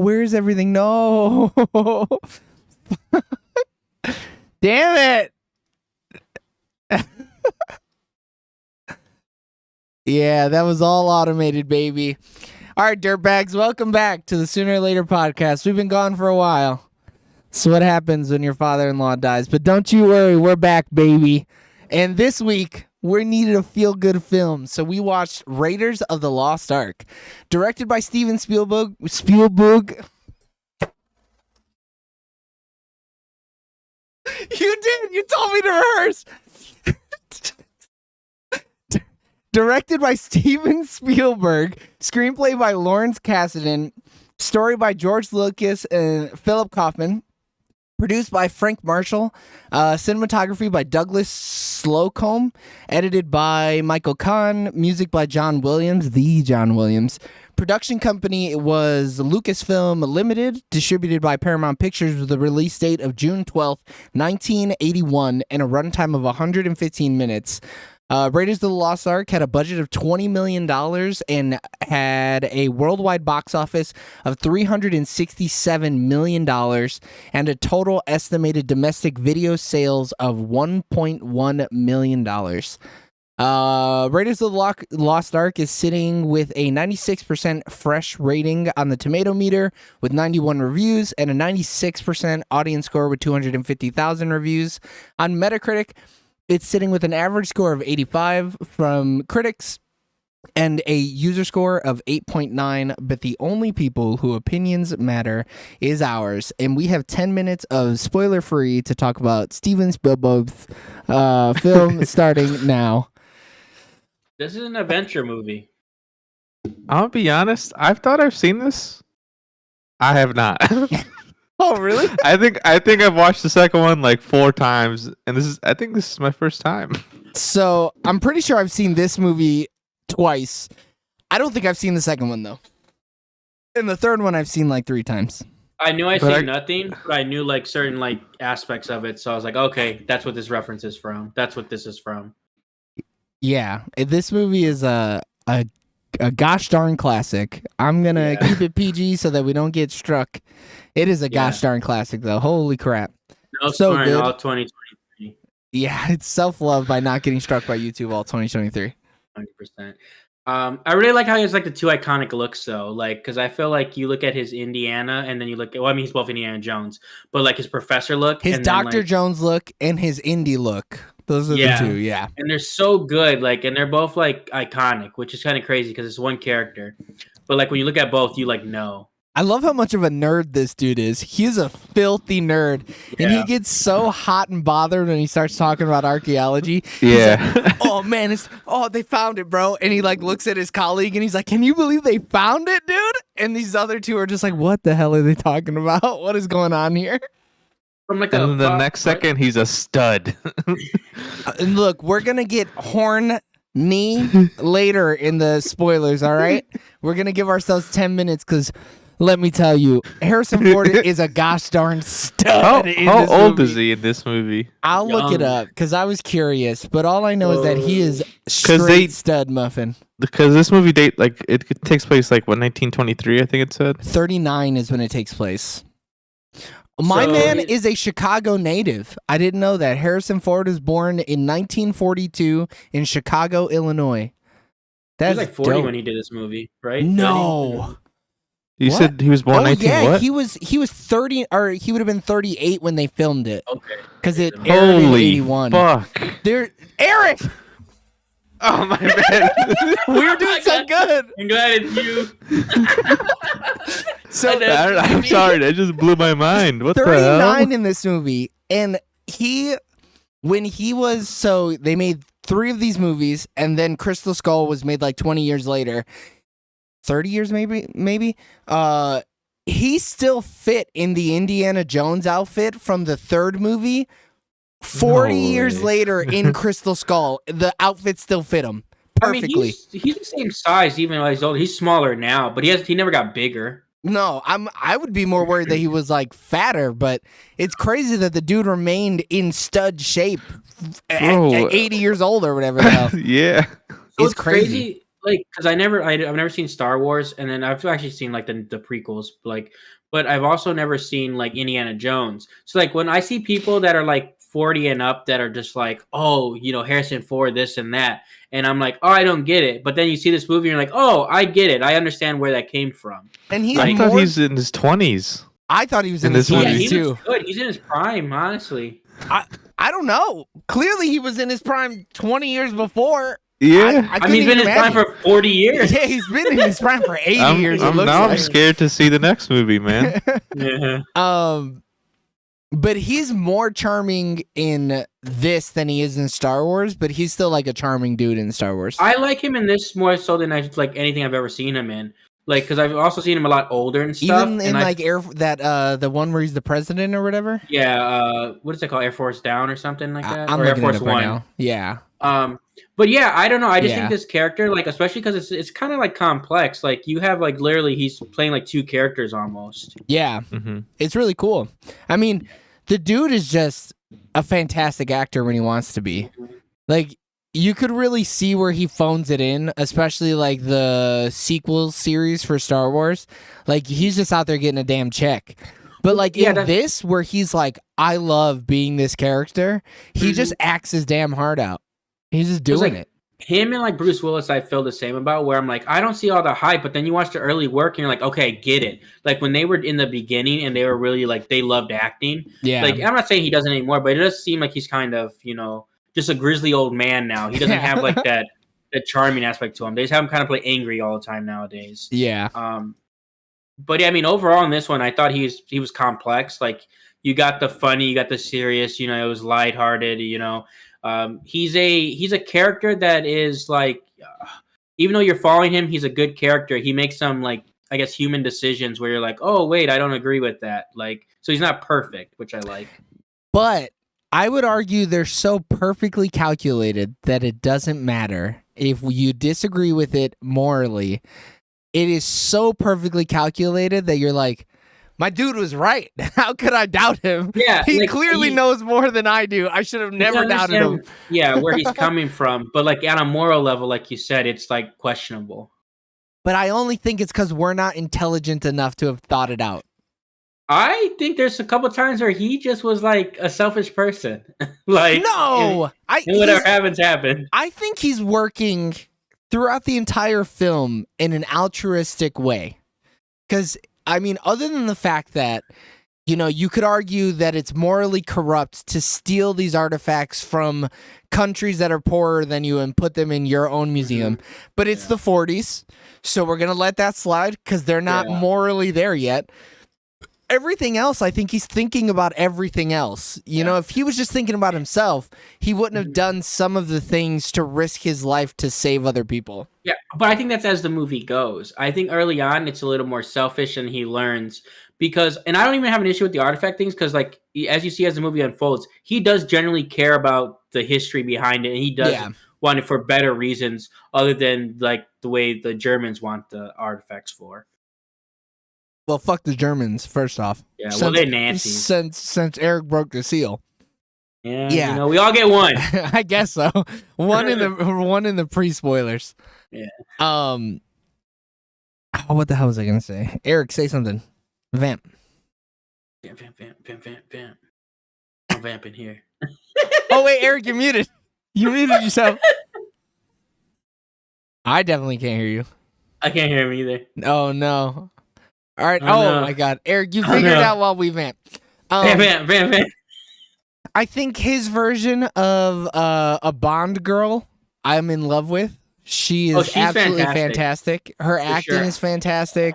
where's everything? No. Damn it. Yeah, that was all automated, baby. All right, dirtbags, welcome back to the Sooner or Later podcast. We've been gone for a while. So what happens when your father-in-law dies? But don't you worry, we're back, baby. And this week, we needed a feel-good film, so we watched Raiders of the Lost Ark, directed by Steven Spielberg. You did. You told me to rehearse. Directed by Steven Spielberg, screenplay by Lawrence Kasdan, story by George Lucas and Philip Kaufman, produced by Frank Marshall, cinematography by Douglas Slocombe, edited by Michael Kahn, music by John Williams, the John Williams. Production company was Lucasfilm Limited, distributed by Paramount Pictures with a release date of June 12th, 1981, and a runtime of 115 minutes. Raiders of the Lost Ark had a budget of $20 million and had a worldwide box office of $367 million and a total estimated domestic video sales of $1.1 million. Raiders of the Lost Ark is sitting with a 96% fresh rating on the Tomato Meter with 91 reviews and a 96% audience score with 250,000 reviews. On Metacritic, it's sitting with an average score of 85 from critics and a user score of 8.9, but the only people who opinions matter is ours. And we have 10 minutes of spoiler-free to talk about Steven Spielberg's film starting now. This is an adventure movie. I'll be honest, I've thought I've seen this. I have not. Oh, really? I think I've watched the second one like 4 times, and I think this is my first time. So I'm pretty sure I've seen this movie twice. I don't think I've seen the second one though. And the third one I've seen like 3 times. I knew I seen nothing, but I knew like certain like aspects of it. So I was like, okay, that's what this reference is from. That's what this is from. Yeah, this movie is a gosh darn classic. I'm gonna keep it PG so that we don't get struck. It is a gosh darn classic though. Holy crap! No, so good. All 2023. Yeah, it's self-love by not getting struck by YouTube all 2023. 100%. I really like how he has like the 2 iconic looks though, like because I feel like you look at his Indiana and then you look at he's both Indiana Jones, but like his professor look, his and Dr. then, like, Jones look, and his Indy look. Those are the 2, yeah. And they're so good, like, and they're both like iconic, which is kind of crazy because it's one character. But like when you look at both, you like know. I love how much of a nerd this dude is. He's a filthy nerd, and he gets so hot and bothered when he starts talking about archaeology. Yeah. Like, oh man, they found it, bro. And he like looks at his colleague and he's like, "Can you believe they found it, dude?" And these other 2 are just like, "What the hell are they talking about? What is going on here?" From like and the next second, he's a stud. And look, we're gonna get horny later in the spoilers. All right, we're gonna give ourselves 10 minutes because let me tell you, Harrison Ford is a gosh darn stud. How old is he in this movie? I'll look it up because I was curious, but all I know is that he is straight stud muffin. Because this movie it takes place like 1923, I think it said. 39 is when it takes place. My man is a Chicago native. I didn't know that. Harrison Ford was born in 1942 in Chicago, Illinois. He was like 40 when he did this movie, right? No. You said he was born 19 yeah, what? he was 30, or he would have been 38 when they filmed it. Okay. Because it aired in 81. Fuck. Eric! Oh my man. We were doing so good. I'm glad it's you. I'm sorry, that just blew my mind. What 39 the hell? in this movie, and they made 3 of these movies, and then Crystal Skull was made like 20 years later, 30 years maybe. He still fit in the Indiana Jones outfit from the 3rd movie. 40 years later in Crystal Skull, the outfit still fit him perfectly. I mean, he's the same size even when he's old. He's smaller now, but he never got bigger. No, I would be more worried that he was like fatter, but it's crazy that the dude remained in stud shape at 80 years old or whatever the hell. Yeah. It's crazy. Like, because I've never seen Star Wars, and then I've actually seen like the prequels, like, but I've also never seen like Indiana Jones. So like when I see people that are like 40 and up that are just like, oh, Harrison Ford, this and that, and I'm like, oh, I don't get it. But then you see this movie, and you're like, oh, I get it. I understand where that came from. And he's I thought he's in his 20s. I thought he was in In his this movie. Yeah, 20s he too. looks good. He's in his prime, honestly. I don't know. Clearly, he was in his prime 20 years before. Yeah. I mean, he's been in his prime for 40 years. Yeah, he's been in his prime for 80 years. I'm scared to see the next movie, man. Yeah. But he's more charming in this than he is in Star Wars. But he's still like a charming dude in Star Wars. I like him in this more so than I like anything I've ever seen him in. Like, because I've also seen him a lot older and stuff. Even in and like the one where he's the president or whatever. yeah, what is it called? Air Force Down or something like that, I'm or Air looking Force it up right One. now. Yeah. But yeah, I don't know. I just Yeah. think this character, like, especially because it's kind of like complex. Like, you have like literally he's playing like two characters almost. Yeah. Hmm. It's really cool. I mean, the dude is just a fantastic actor when he wants to be. Like, you could really see where he phones it in, especially like the sequel series for Star Wars. Like, he's just out there getting a damn check. But like Yeah, in this, where he's like, I love being this character, he just acts his damn heart out. He's just doing like, it. Him and like Bruce Willis, I feel the same about. Where I'm like, I don't see all the hype, but then you watch the early work and you're like, okay, get it. Like when they were in the beginning and they were really like they loved acting. Yeah. Like I'm not saying he doesn't anymore, but it does seem like he's kind of just a grizzly old man now. He doesn't have like that charming aspect to him. They just have him kind of play angry all the time nowadays. Yeah. But yeah, I mean, overall in this one, I thought he was complex. Like you got the funny, you got the serious. It was lighthearted. He's a character that is like, even though you're following him, he's a good character. He makes some like I guess human decisions where you're like, oh wait, I don't agree with that. Like, so he's not perfect, which I like. But I would argue they're so perfectly calculated that it doesn't matter if you disagree with it morally. It is so perfectly calculated that you're like, my dude was right. How could I doubt him? Yeah, he like, clearly knows more than I do. I should have never doubted him. Yeah, where he's coming from. But like on a moral level, like you said, it's like questionable. But I only think it's because we're not intelligent enough to have thought it out. I think there's a couple times where he just was like a selfish person. Like No, and whatever happens. I think he's working throughout the entire film in an altruistic way. Because, I mean, other than the fact that, you could argue that it's morally corrupt to steal these artifacts from countries that are poorer than you and put them in your own museum. But it's the 40s, so we're going to let that slide because they're not morally there yet. Everything else, I think he's thinking about everything else. If he was just thinking about himself, he wouldn't have done some of the things to risk his life to save other people. Yeah, but I think that's as the movie goes. I think early on it's a little more selfish and he learns and I don't even have an issue with the artifact things because like as you see as the movie unfolds, he does generally care about the history behind it and he does want it for better reasons other than like the way the Germans want the artifacts for. Well, fuck the Germans, first off. Yeah, well, they're Nazis. Since Eric broke the seal. Yeah. We all get one. I guess so. One in the pre-spoilers. Yeah. What the hell was I gonna say? Eric, say something. Vamp. Vamp. I'm vamping here. Oh wait, Eric, you're muted. You muted yourself. I definitely can't hear you. I can't hear him either. Oh no. All right. Oh, no. My God, Eric, you figured it out while we vamp. Vamp. I think his version of a Bond girl, I'm in love with. She is absolutely fantastic. Her acting is fantastic.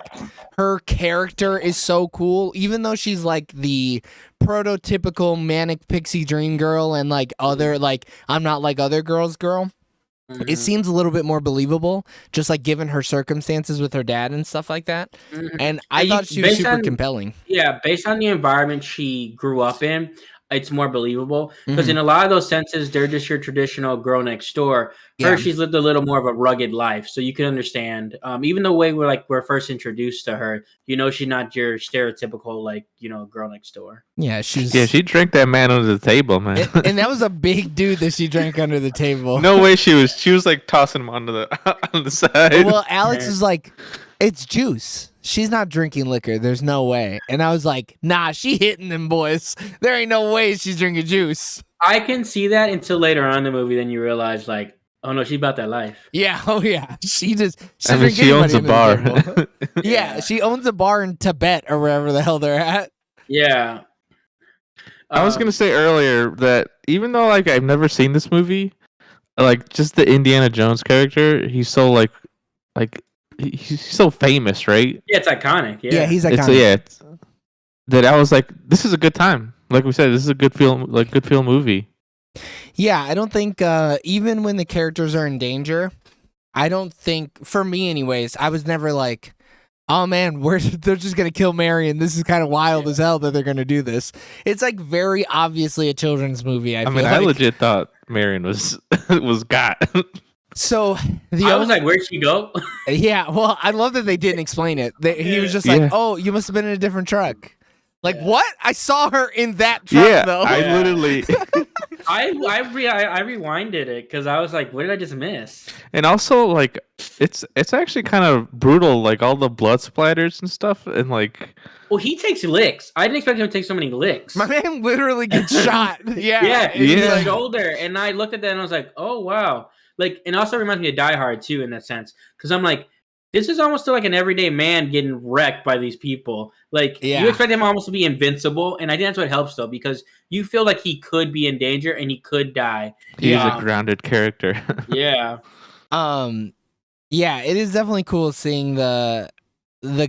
Her character is so cool. Even though she's like the prototypical manic pixie dream girl and like other I'm not like other girls girl. Mm-hmm. It seems a little bit more believable, just like given her circumstances with her dad and stuff like that. Mm-hmm. And I thought she was super compelling. Yeah, based on the environment she grew up in, it's more believable because in a lot of those senses, they're just your traditional girl next door. She's lived a little more of a rugged life, so you can understand. Even the way we're first introduced to her, she's not your stereotypical girl next door. Yeah, she drank that man under the table, man. And that was a big dude that she drank under the table. No way, she was like tossing him on the side. Well, Alex is like, it's juice. she's not drinking liquor. There's no way. And I was like, nah, she hitting them boys. There ain't no way she's drinking juice. I can see that until later on in the movie. Then you realize, like, oh no, she's about that life. Yeah, oh yeah. She I mean, drink she owns anybody a into the bar. table. Yeah, she owns a bar in Tibet or wherever the hell they're at. Yeah. I was gonna say earlier that even though like I've never seen this movie, like just the Indiana Jones character, he's so like he's so famous, right? Yeah, it's iconic. Yeah, Yeah, he's It's iconic. that I was like, this is a good time. Like we said, this is a good film, like good film movie. Yeah, I don't think even when the characters are in danger, I don't think, for me anyways, I was never like, oh man, they're just gonna kill Marion. This is kind of wild as hell that they're gonna do this. It's like very obviously a children's movie. I I feel mean, like. I legit thought Marion was got. So the I was like, where'd she go? yeah, well, I love that they didn't explain it. He was just like, Yeah. oh, you must have been in a different truck. Like what? I saw her in that truck though. I Yeah. literally. I rewinded it because I was like, what did I just miss? And also, like, it's actually kind of brutal, like all the blood splatters and stuff, and like, Well, he takes licks. I didn't expect him to take so many licks. My man literally gets shot. Yeah. Yeah, And in he's the like, shoulder. And I looked at that and I was like, oh wow. Like, and also reminds me of Die Hard too in that sense. Because I'm like, this is almost like an everyday man getting wrecked by these people. Like, Yeah. you expect him almost to be invincible, and I think that's what helps though, because you feel like he could be in danger and he could die. he's Yeah. a grounded character. Yeah. Yeah, it is definitely cool seeing the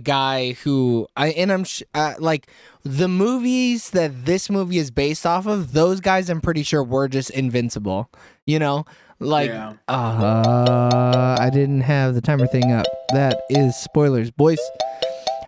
guy who like the movies that this movie is based off of. Those guys, I'm pretty sure, were just invincible. You know, like Yeah. I didn't have the timer thing up. That is spoilers, boys.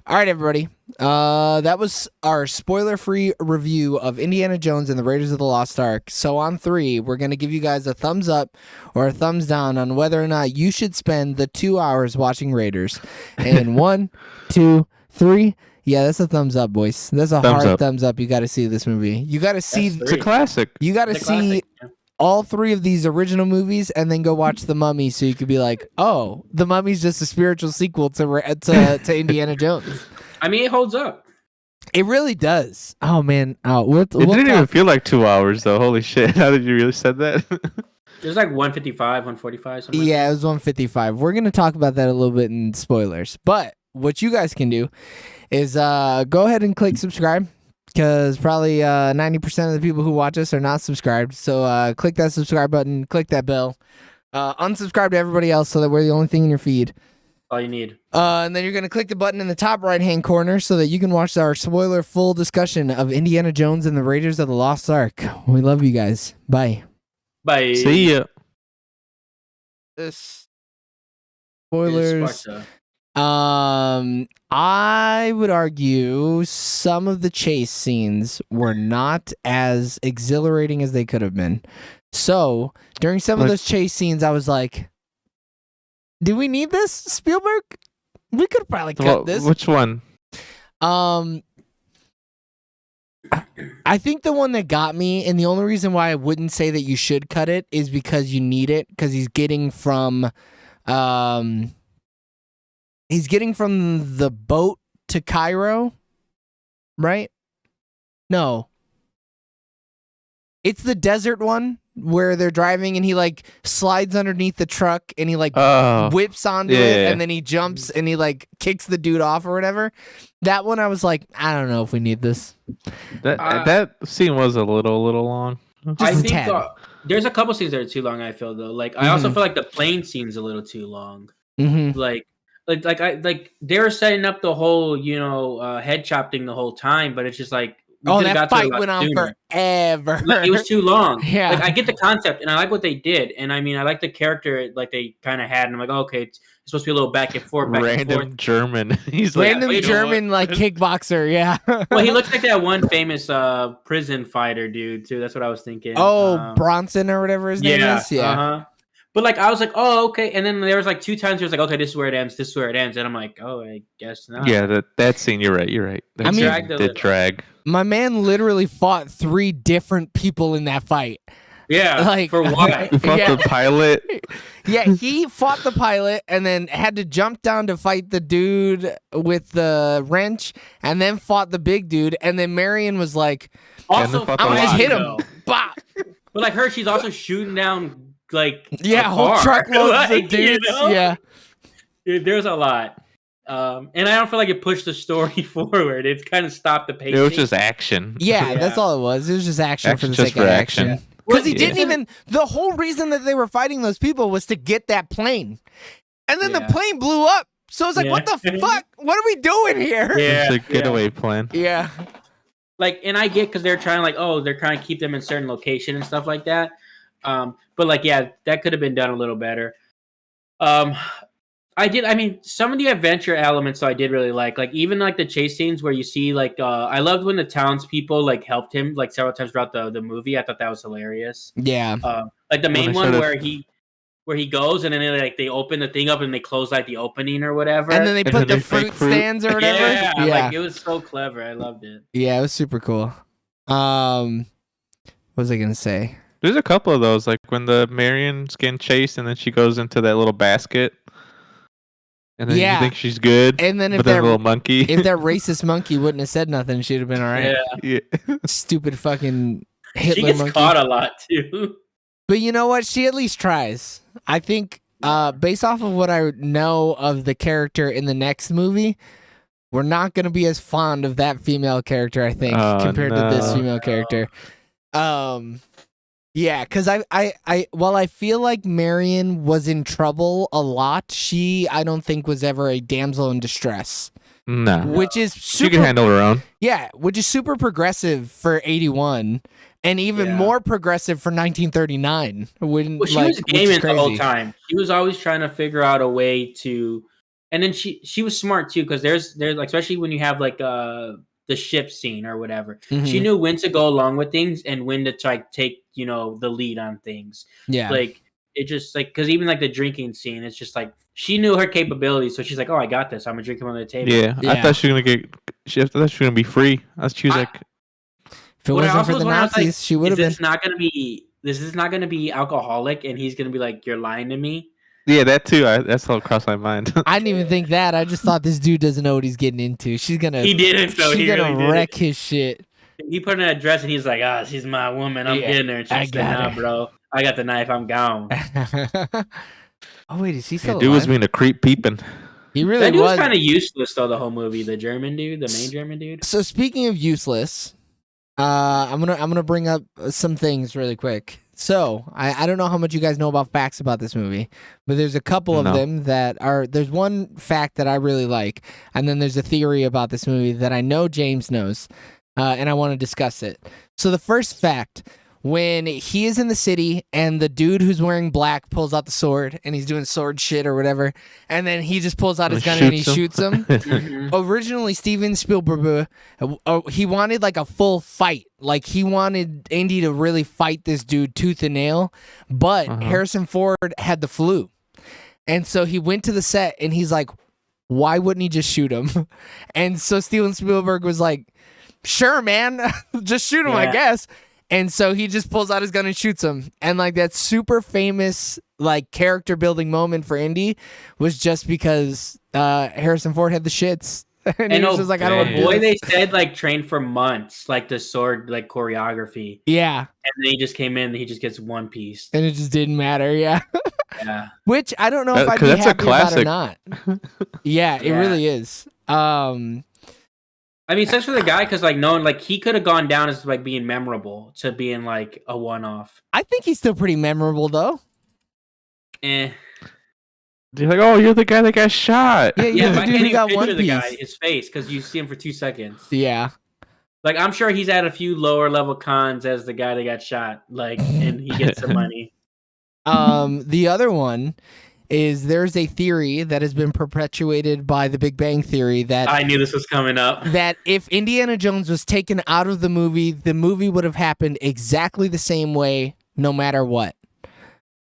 All right, everybody. That was our spoiler-free review of Indiana Jones and the Raiders of the Lost Ark. So on 3, we're going to give you guys a thumbs up or a thumbs down on whether or not you should spend the 2 hours watching Raiders. And 1, 2, 3. Yeah, that's a thumbs up, boys. That's a Thumbs hard up. thumbs up. You got to see this movie. You got to see. That's It's a classic. You got to It's a see classic. Yeah. all 3 of these original movies and then go watch The Mummy, so you could be like, oh, The Mummy's just a spiritual sequel to Indiana Jones. I mean, it holds up. It really does. Oh man. Oh, It didn't even feel like 2 hours though. Holy shit! How did you really said that? It was like 155, 145, something. Yeah, it was 155. We're gonna talk about that a little bit in spoilers. But what you guys can do is go ahead and click subscribe, because probably 90% of the people who watch us are not subscribed. So click that subscribe button, click that bell, unsubscribe to everybody else so that we're the only thing in your feed. All you need. And then you're going to click the button in the top right-hand corner so that you can watch our spoiler-full discussion of Indiana Jones and the Raiders of the Lost Ark. We love you guys. Bye. Bye. See ya. This Spoilers. spoilers. I would argue some of the chase scenes were not as exhilarating as they could have been. So during some of Like- those chase scenes, I was like, do we need this, Spielberg? We could probably cut this. Which one? I think the one that got me, and the only reason why I wouldn't say that you should cut it, is because you need it, because he's getting from the boat to Cairo, right? No. It's the desert one where they're driving and he like slides underneath the truck and he like Oh, whips onto yeah, it yeah. and then he jumps and he like kicks the dude off or whatever. That one I was like, I don't know if we need this. that scene was a little long. I Just a think tad. there's a couple scenes that are too long. I feel though. Like I also feel like the plane scene's a little too long. Mm-hmm. Like they were setting up the whole head chop thing the whole time, but it's just like we Oh, could've that got to it a fight lot went on sooner. forever. Like, it was too long. Yeah. Like I get the concept and I like what they did, and I mean I like the character like they kind of had, and I'm like, okay, it's supposed to be a little back and forth, back and Random forth. German. He's like, Random wait, German like kickboxer, yeah. Well, he looks like that one famous prison fighter dude too. That's what I was thinking. Oh, Bronson or whatever his name is. Yeah. Uh-huh. But like I was like, oh, okay. And then there was like 2 times he was like, okay, this is where it ends. This is where it ends. And I'm like, oh, I guess not. yeah, that scene. You're right. That I mean- scene Dragged a did little. drag. My man literally fought 3 different people in that fight. Yeah, Like, for what? He fought Yeah. the pilot. Yeah, he fought the pilot and then had to jump down to fight the dude with the wrench and then fought the big dude. And then Marion was like, Also, fought I'm the gonna just lot. hit him. though. Bop. But like her, she's also shooting down like Yeah, a whole car. truckloads Like, of dudes. you know? Yeah. Dude, there's a lot. And I don't feel like it pushed the story forward. It's kind of stopped the It pacing. was just action. Yeah, Yeah. that's all it was. It was just action for Action the just sake for of action. action. Because he Well, didn't yeah. even. The whole reason that they were fighting those people was to get that plane, and then the Yeah. plane blew up. So I was like, Yeah. "What the fuck? What are we doing here?" Yeah, It's a getaway plan. Yeah. like, and I get because they're trying like, oh, they're trying to keep them in certain location and stuff like that. But like, yeah, that could have been done a little better. I mean, some of the adventure elements, I did really like even like the chase scenes where you see like, I loved when the townspeople like helped him like several times throughout the movie. I thought that was hilarious. Yeah. Like the main they one started- where he goes and then they open the thing up and they close like the opening or whatever. And then they And put then the they fake fruit fruit. stands or whatever. yeah, Yeah. like it was so clever. I loved it. Yeah, it was super cool. What was I gonna say? There's a couple of those, like when the Marion's getting chased and then she goes into that little basket. And then Yeah. you think she's good. And then if but then that a little monkey. if that racist monkey wouldn't have said nothing, she'd have been all right. Yeah, yeah. Stupid fucking she Hitler gets monkey. caught a lot too. But you know what? She at least tries. I think, based off of what I know of the character in the next movie, we're not going to be as fond of that female character, I think, Oh, compared to this no. female character. Yeah, because while I feel like Marion was in trouble a lot, I don't think was ever a damsel in distress, Nah. which is She super. can handle her own. Yeah, which is super progressive for 81 and even Yeah. more progressive for 1939. When, Well, she like, was which is gaming the whole crazy. time. She was always trying to figure out a way to, and then she was smart too because there's like especially when you have like the ship scene or whatever. She Mhm. knew when to go along with things and when to try take the lead on things. Yeah. Like it just like because even like the drinking scene, it's just like she knew her capabilities, so she's like, "Oh, I got this. I'm gonna drink him on the table." Yeah. Yeah. I thought she was gonna get. I thought she was gonna be free. She was I- like, If it What I wasn't also for the was wondering, I was like, Nazis, she would have Is been. this not gonna be alcoholic, and he's gonna be like, "You're lying to me." yeah, that too. That's all crossed my mind. I didn't even think that. I just thought this dude doesn't know what he's getting into. She's gonna. He didn't, though. She's He gonna really didn't. wreck his shit. He put in a dress and he's like, she's my woman. I'm Yeah, getting her. And I she's like, got nah, her. bro. I got the knife. I'm gone. Oh wait, is he still Dude was alive? being a creep peeping. He really That dude was was. kind of useless, though, the whole movie. The German dude, the main German dude. So speaking of useless, I'm gonna bring up some things really quick. So I don't know how much you guys know about facts about this movie, but there's a couple of No. them that are. There's one fact that I really like, and then there's a theory about this movie that I know James knows, and I want to discuss it. So the first fact. When he is in the city and the dude who's wearing black pulls out the sword and he's doing sword shit or whatever, and then he just pulls out his gun and he shoots him. Mhm. Originally, Steven Spielberg, he wanted like a full fight. Like he wanted Indy to really fight this dude tooth and nail, but Uh-huh. Harrison Ford had the flu. And so he went to the set and he's like, why wouldn't he just shoot him? And so Steven Spielberg was like, sure, man, just shoot him, I Yeah. guess. And so he just pulls out his gun and shoots him. And like that super famous like character building moment for Indy was just because Harrison Ford had the shits. And he And was just like, I don't want to man. do boy, this. they said like trained for months, like the sword like choreography, Yeah. and then he just came in. And he just gets one piece. And it just didn't matter. Yeah. Yeah, Which I don't know if I'd 'cause be that's a happy about or classic. not. Yeah, it Yeah. really is. I mean, sucks for the guy because like knowing like he could have gone down as like being memorable to being like a one-off. I think he's still pretty memorable though. Eh. You're like, oh, you're the guy that got shot. Yeah, Yeah, you're but the I dude can't who even got picture One the guy, Piece. his face, because you see him for 2 seconds. Yeah. Like I'm sure he's had a few lower level cons as the guy that got shot. Like, and he gets the money. The other one is there's a theory that has been perpetuated by the Big Bang Theory that I knew this was coming up. that if Indiana Jones was taken out of the movie would have happened exactly the same way, no matter what.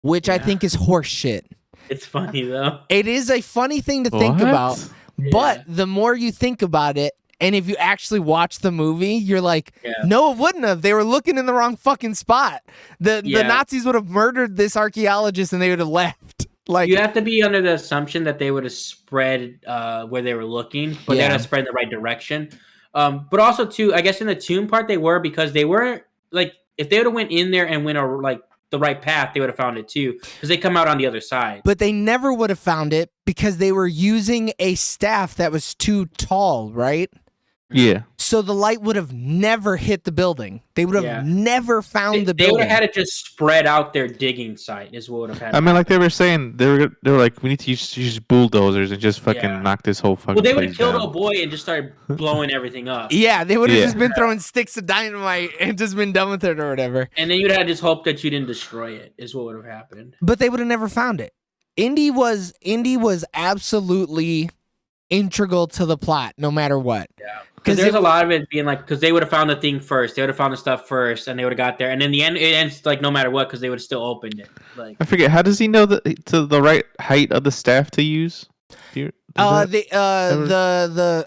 Which I Yeah. think is horseshit. It's funny though. It is a funny thing to think What? about, but the more you think about it, And if you actually watch the movie, you're like, Yeah. no, it wouldn't have. They were looking in the wrong fucking spot. The Nazis would have murdered this archaeologist and they would have left. Like, You have to be under the assumption that they would have spread where they were looking, but they Yeah. would have spread in the right direction. But also, too, I guess in the tomb part, they were because they weren't like if they would have went in there and went like the right path, they would have found it too because they come out on the other side. but they never would have found it because they were using a staff that was too tall, right? Yeah. So the light would have never hit the building. They would have Yeah. never found the They would building. have had it just spread out their digging site. Is what would have happened. I mean, like they were saying, they were like, we need to use bulldozers and just fucking Yeah. knock this whole fucking. Well, they would place have killed down. old boy and just started blowing everything up. Yeah, they would have Yeah. just been throwing sticks of dynamite and just been done with it or whatever. And then you'd have just hope that you didn't destroy it. Is what would have happened. But they would have never found it. Indy was absolutely integral to the plot, no matter what. Yeah. Because Because there's a lot of it being like, because they would have found the thing first, they would have found the stuff first, and they would have got there, and in the end, it ends like no matter what, because they would have still opened it. Like, I forget. How does he know the right height of the staff to use? Do you, does that-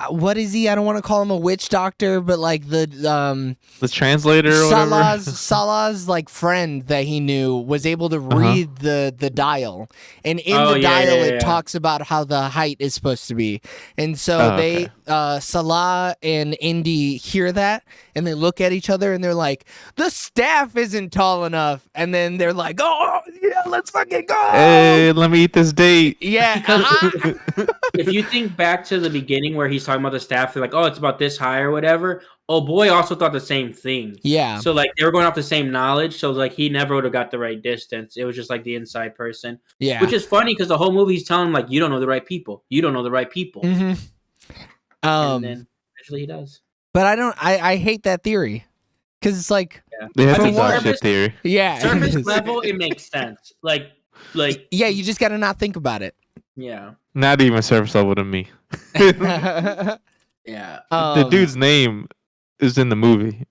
what is he? I don't want to call him a witch doctor, but like the translator or whatever. Salah's like friend that he knew was able to read the dial, and in Oh, the yeah, dial yeah, it yeah. talks about how the height is supposed to be, and so Oh, they Salah and Indy hear that, and they look at each other and they're like, the staff isn't tall enough, and then they're like, oh yeah, let's fucking go. Hey, let me eat this date. Yeah. if you think back to the beginning where he's talking about the staff, they're like, oh, it's about this high or whatever. Oh boy, also thought the same thing. Yeah. So like they were going off the same knowledge, so like he never would have got the right distance. It was just like the inside person, Yeah. which is funny because the whole movie he's telling him like, you don't know the right people, you don't know the right people, Mm-hmm. and then eventually he does. But I hate that theory because it's like, They have For the dog one- shit theory. yeah, Surface level, it makes sense. Like yeah, you just gotta not think about it. yeah, Not even surface level to me. yeah. The dude's name is in the movie.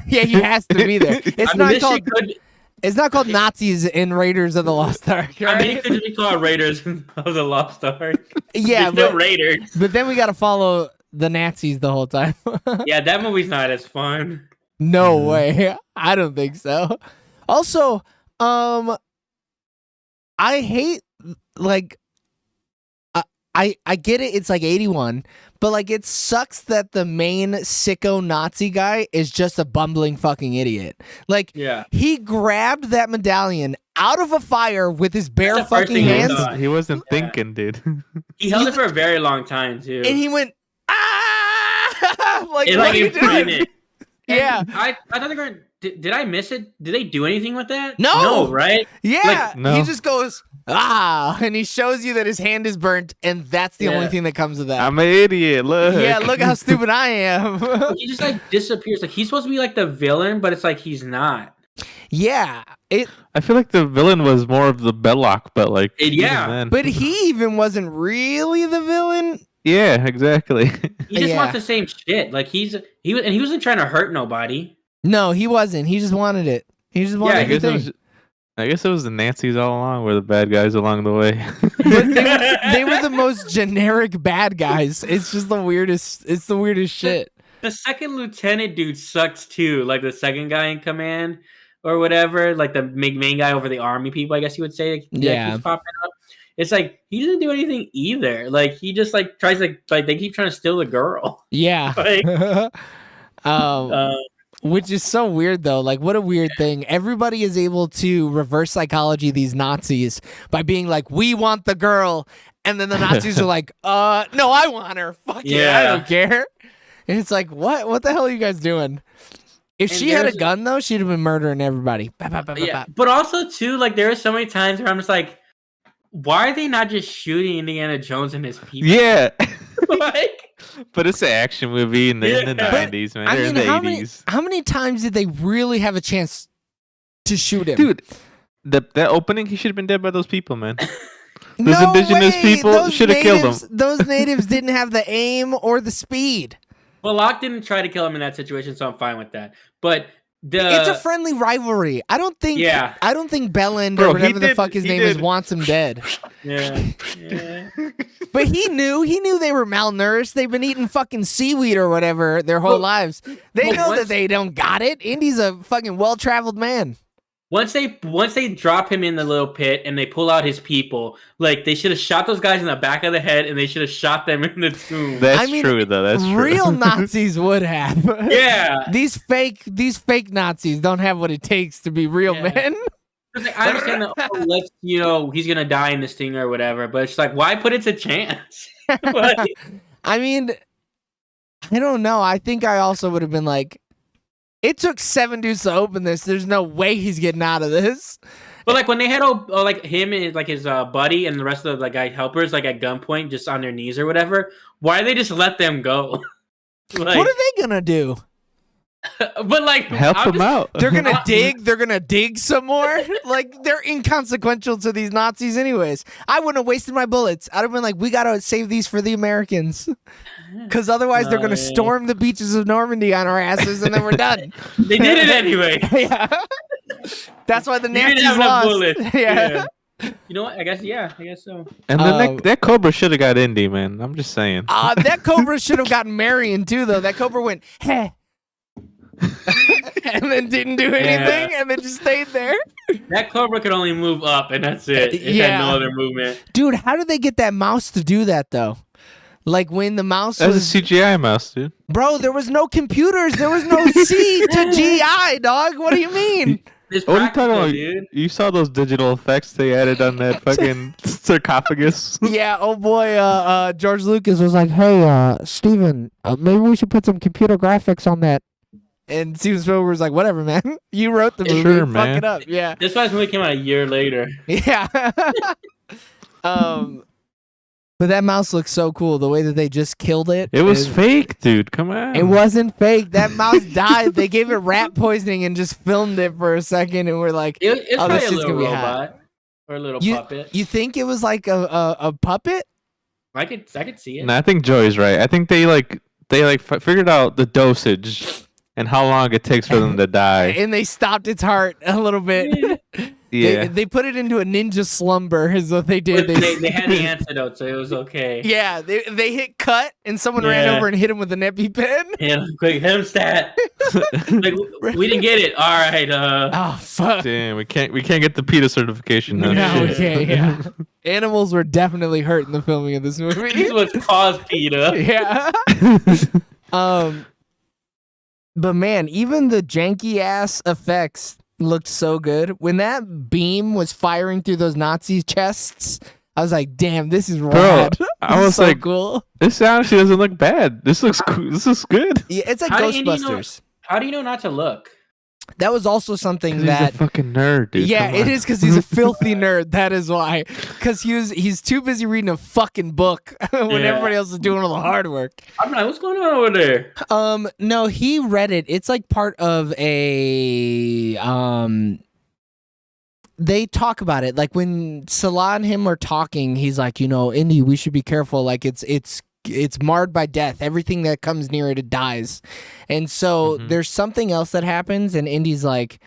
yeah, he has to be there. It's I mean, not this called. shit could. It's not called Nazis in Raiders of the Lost Ark. I mean, it Right? could just be called Raiders of the Lost Ark. Yeah, It's still but, Raiders. but then we gotta follow the Nazis the whole time. Yeah, that movie's not as fun. No Mhm. way. I don't think so. Also, I hate like I get it, it's like 81, but like it sucks that the main sicko Nazi guy is just a bumbling fucking idiot. Like Yeah. he grabbed that medallion out of a fire with his bare That's the first fucking thing I hands thought. He wasn't Yeah. thinking, dude. He held it for a very long time too. and he went ah like It, what like are you imprinted doing? it. And Yeah. I thought they were. Did I miss it? Did they do anything with that? No. right? Yeah, no. he just goes and he shows you that his hand is burnt, and that's the only Yeah. thing that comes of that. I'm an idiot. Look. Yeah, look how stupid I am. He just like disappears. Like he's supposed to be like the villain, but it's like he's not. Yeah, it. I feel like the villain was more of the Belloc, but like Yeah. even then. But he even wasn't really the villain. yeah, exactly. He just Yeah. wants the same shit. Like he wasn't trying to hurt nobody. No, he wasn't. He just wanted it. He just wanted Yeah, I guess it everything. was. I guess it was the Nazis all along, were the bad guys along the way. But they were the most generic bad guys. It's just the weirdest. It's the weirdest shit. The second lieutenant dude sucks too. Like the second guy in command or whatever. Like the main guy over the army people, I guess you would say. That Yeah. keeps popping up. It's like he doesn't do anything either. Like he just like tries to like they keep trying to steal the girl. Yeah. Like, um, which is so weird though. Like what a weird thing. Everybody is able to reverse psychology these Nazis by being like, we want the girl. And then the Nazis are like, no, I want her. Fuck yeah, I Yeah. don't care. And it's like, what? What the hell are you guys doing? If And she had a there's- gun though, she'd have been murdering everybody. Bah, bah, bah, bah, yeah, bah. but also too, like there are so many times where I'm just like, why are they not just shooting Indiana Jones and his people? yeah, Like, but it's an action movie in the Yeah. 90s, man. I They're mean, in the how 80s. many times did they really have a chance to shoot him? Dude, that opening, he should have been dead by those people, man. no those indigenous way! people Those shoulda killed him. natives- Those natives didn't have the aim or the speed. well, Locke didn't try to kill him in that situation, so I'm fine with that. But It's a friendly rivalry. I don't think Bellend Bro, or he whatever the did- fuck his he name is did. wants him dead. yeah. But he knew they were malnourished. They've been eating fucking seaweed or whatever their whole Well, lives. They well, know once- that they don't got it. Indy's a fucking well-traveled man. Once they drop him in the little pit and they pull out his people, like they should have shot those guys in the back of the head and they should have shot them in the tomb. That's I mean, true though. That's true. Real Nazis would have. Yeah. These fake Nazis don't have what it takes to be real Yeah. men. It's like, I understand that he's gonna die in this thing or whatever, but it's like, why put it to chance? Like, I mean, I don't know. I think I also would have been like, it took 7 dudes to open this. There's no way he's getting out of this. but like when they had like him and like his buddy and the rest of the guy helpers like at gunpoint, just on their knees or whatever, why they just let them go? Like, What are they gonna do? but like Help I'm him just- out. They're gonna dig. They're gonna dig some more. Like they're inconsequential to these Nazis, anyways. I wouldn't have wasted my bullets. I'd have been like, we gotta save these for the Americans, because otherwise they're No, gonna yeah. storm the beaches of Normandy on our asses, and then we're done. They did it anyway. Yeah, that's why the You didn't Nazis have enough lost. bullets. Yeah. You know what? I guess so. And then Um, that Cobra should have got Indy, man. I'm just saying. That Cobra should have gotten Marion too, though. That Cobra went, heh. And then didn't do anything, and then just stayed there. That Cobra could only move up, and that's it. It Yeah. had no other movement. Dude, how did they get that mouse to do that though? Like when the mouse That's was, a CGI mouse, dude. bro, there was no computers, there was no C to GI, dog. What do you mean? It's What are you talking practical, about? dude. You saw those digital effects they added on that fucking sarcophagus? Yeah, oh boy, George Lucas was like, hey, Steven, maybe we should put some computer graphics on that. And Steven Spielberg was like, whatever, man. You wrote the movie. Sure, Fuck man. it up. Yeah. This movie came out a year later. Yeah. But that mouse looks so cool. The way that they just killed it. It was is- fake, dude. Come on. It wasn't fake. That mouse died. They gave it rat poisoning and just filmed it for a second, and we're like, It's Oh, probably this a shit's little gonna be hot. robot or a little You- puppet. you think it was like a puppet? I could see it. No, I think Joey's right. I think they figured out the dosage and how long it takes for them to die. And they stopped its heart a little bit. Yeah. They put it into a ninja slumber, is what they did. But they had the antidote, so it was okay. Yeah, they hit cut, and someone ran Yeah. over and hit him with an EpiPen. Yeah, quick, Hemstat. Like, we didn't get it. All right. Oh fuck! Damn, we can't get the PETA certification. No, now. we Shit. can't. Yeah, animals were definitely hurt in the filming of this This movie. was caused PETA. Yeah. But man, even the janky ass effects looked so good. When that beam was firing through those Nazi chests, I was like, "Damn, this is rad." I This is was so like- cool. This honestly doesn't look bad. This looks cool. This looks good. Yeah, it's like How do you know- Ghostbusters. How do you know not to look? That was also something 'Cause that. he's a fucking nerd, dude. Yeah, Come it on. is because he's a filthy nerd. That is why. Because he's too busy reading a fucking book when Yeah. everybody else is doing all the hard work. I'm like, what's going on over there? No, he read it. It's like part of a they talk about it. Like when Salah and him are talking, he's like, Indy, we should be careful. Like it's marred by death. Everything that comes near it dies. And so Mhm. there's something else that happens, and Indy's like,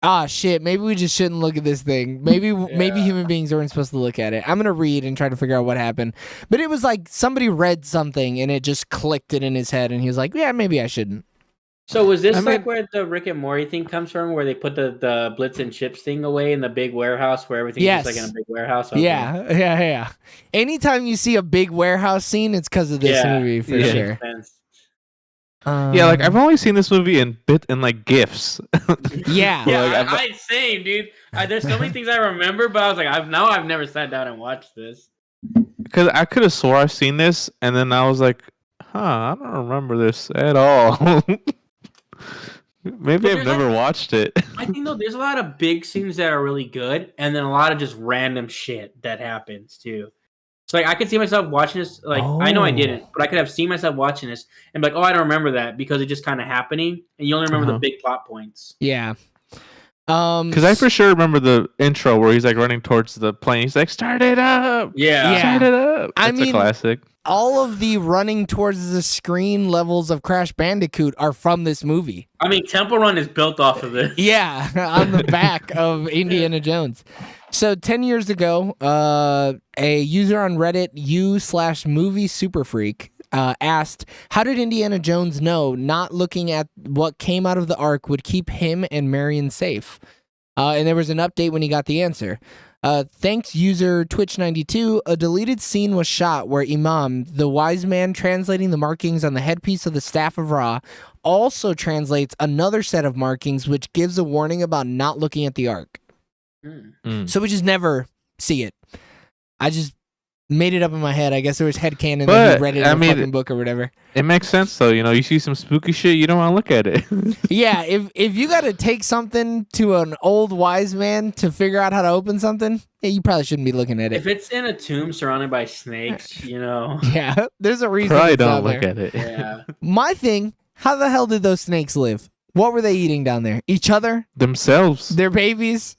ah shit, maybe we just shouldn't look at this thing. Maybe human beings aren't supposed to look at it. I'm gonna read and try to figure out what happened. But it was like somebody read something and it just clicked it in his head, and he was like, yeah, maybe I shouldn't. So was this I like mean- where the Rick and Morty thing comes from, where they put the Blitz and Chips thing away in the big warehouse, where everything's Yes. just like in a big warehouse? Okay. Yeah. Anytime you see a big warehouse scene, it's because of this Yeah. movie for Yeah. sure. Makes sense. Yeah, like I've only seen this movie in like gifs. Yeah. Yeah, Like, I same, dude. There's so many things I remember, but I was like, I've never sat down and watched this. Because I could have swore I've seen this, and then I was like, I don't remember this at all. Maybe But I've there's never watched it. I think though, there's a lot of big scenes that are really good, and then a lot of just random shit that happens too. So like, I could see myself watching this. Like, I know I Oh. didn't, but I could have seen myself watching this and be like, oh, I don't remember that because it's just kind of happening, and you only remember Uh-huh. the big plot points. Yeah. Because I for sure remember the intro where he's like running towards the plane. He's like, "Start it up, Yeah. start it up." I It's mean- a classic. all of the running towards the screen levels of Crash Bandicoot are from this movie. I mean, Temple Run is built off of this. Yeah, on the back of Indiana Jones. So 10 years ago, a user on Reddit, u/movie superfreak, asked, how did Indiana Jones know not looking at what came out of the Ark would keep him and Marion safe? And there was an update when he got the answer. Thanks, user Twitch92. A deleted scene was shot where Imam, the wise man translating the markings on the headpiece of the Staff of Ra, also translates another set of markings which gives a warning about not looking at the Ark. So we just never see it. I just made it up in my head. I guess there was headcanon that he read it in a fucking book or whatever. It makes sense though. You know, you see some spooky shit, you don't want to look at it. Yeah, if you got to take something to an old wise man to figure out how to open something, you probably shouldn't be looking at it. If it's in a tomb surrounded by snakes, you know. Yeah, there's a reason. Probably it's don't down look there. at it. Yeah. My thing, how the hell did those snakes live? What were they eating down there? Each other? Themselves. Their babies?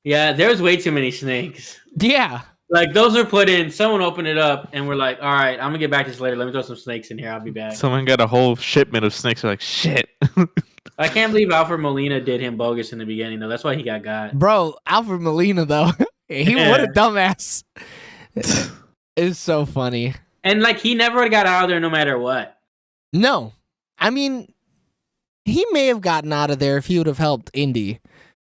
Yeah, there's way too many snakes. Yeah. Like, those are put in, someone opened it up, and we're like, all right, I'm going to get back to this later. Let me throw some snakes in here. I'll be back. Someone got a whole shipment of snakes. They're like, shit. I can't believe Alfred Molina did him bogus in the beginning, though. That's why he got. Bro, Alfred Molina, though. What a dumbass. It's so funny. And, like, he never got out of there no matter what. No. I mean, he may have gotten out of there if he would have helped Indy.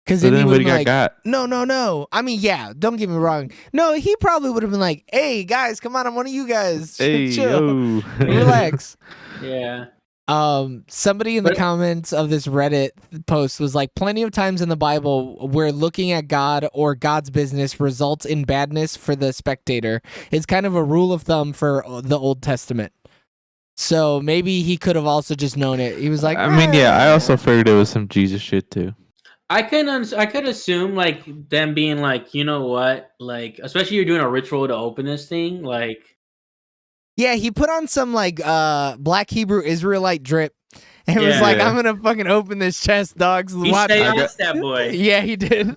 Because So then he then would what have he been like, got? no. I mean, yeah, don't get me wrong. No, he probably would have been like, hey, guys, come on, I'm one of you guys. Hey, Chill. yo. Relax. Yeah. Somebody in the But- comments of this Reddit post was like, plenty of times in the Bible where looking at God or God's business results in badness for the spectator. It's kind of a rule of thumb for the Old Testament. So maybe he could have also just known it. He was like, I mean, yeah, I also figured it was some Jesus shit too. I could assume, like, them being like, you know what? Like, especially you're doing a ritual to open this thing. Like, yeah, he put on some like Black Hebrew Israelite drip and was Yeah. like, I'm gonna fucking open this chest, dogs. he Watch. seanced that boy. Yeah, he did.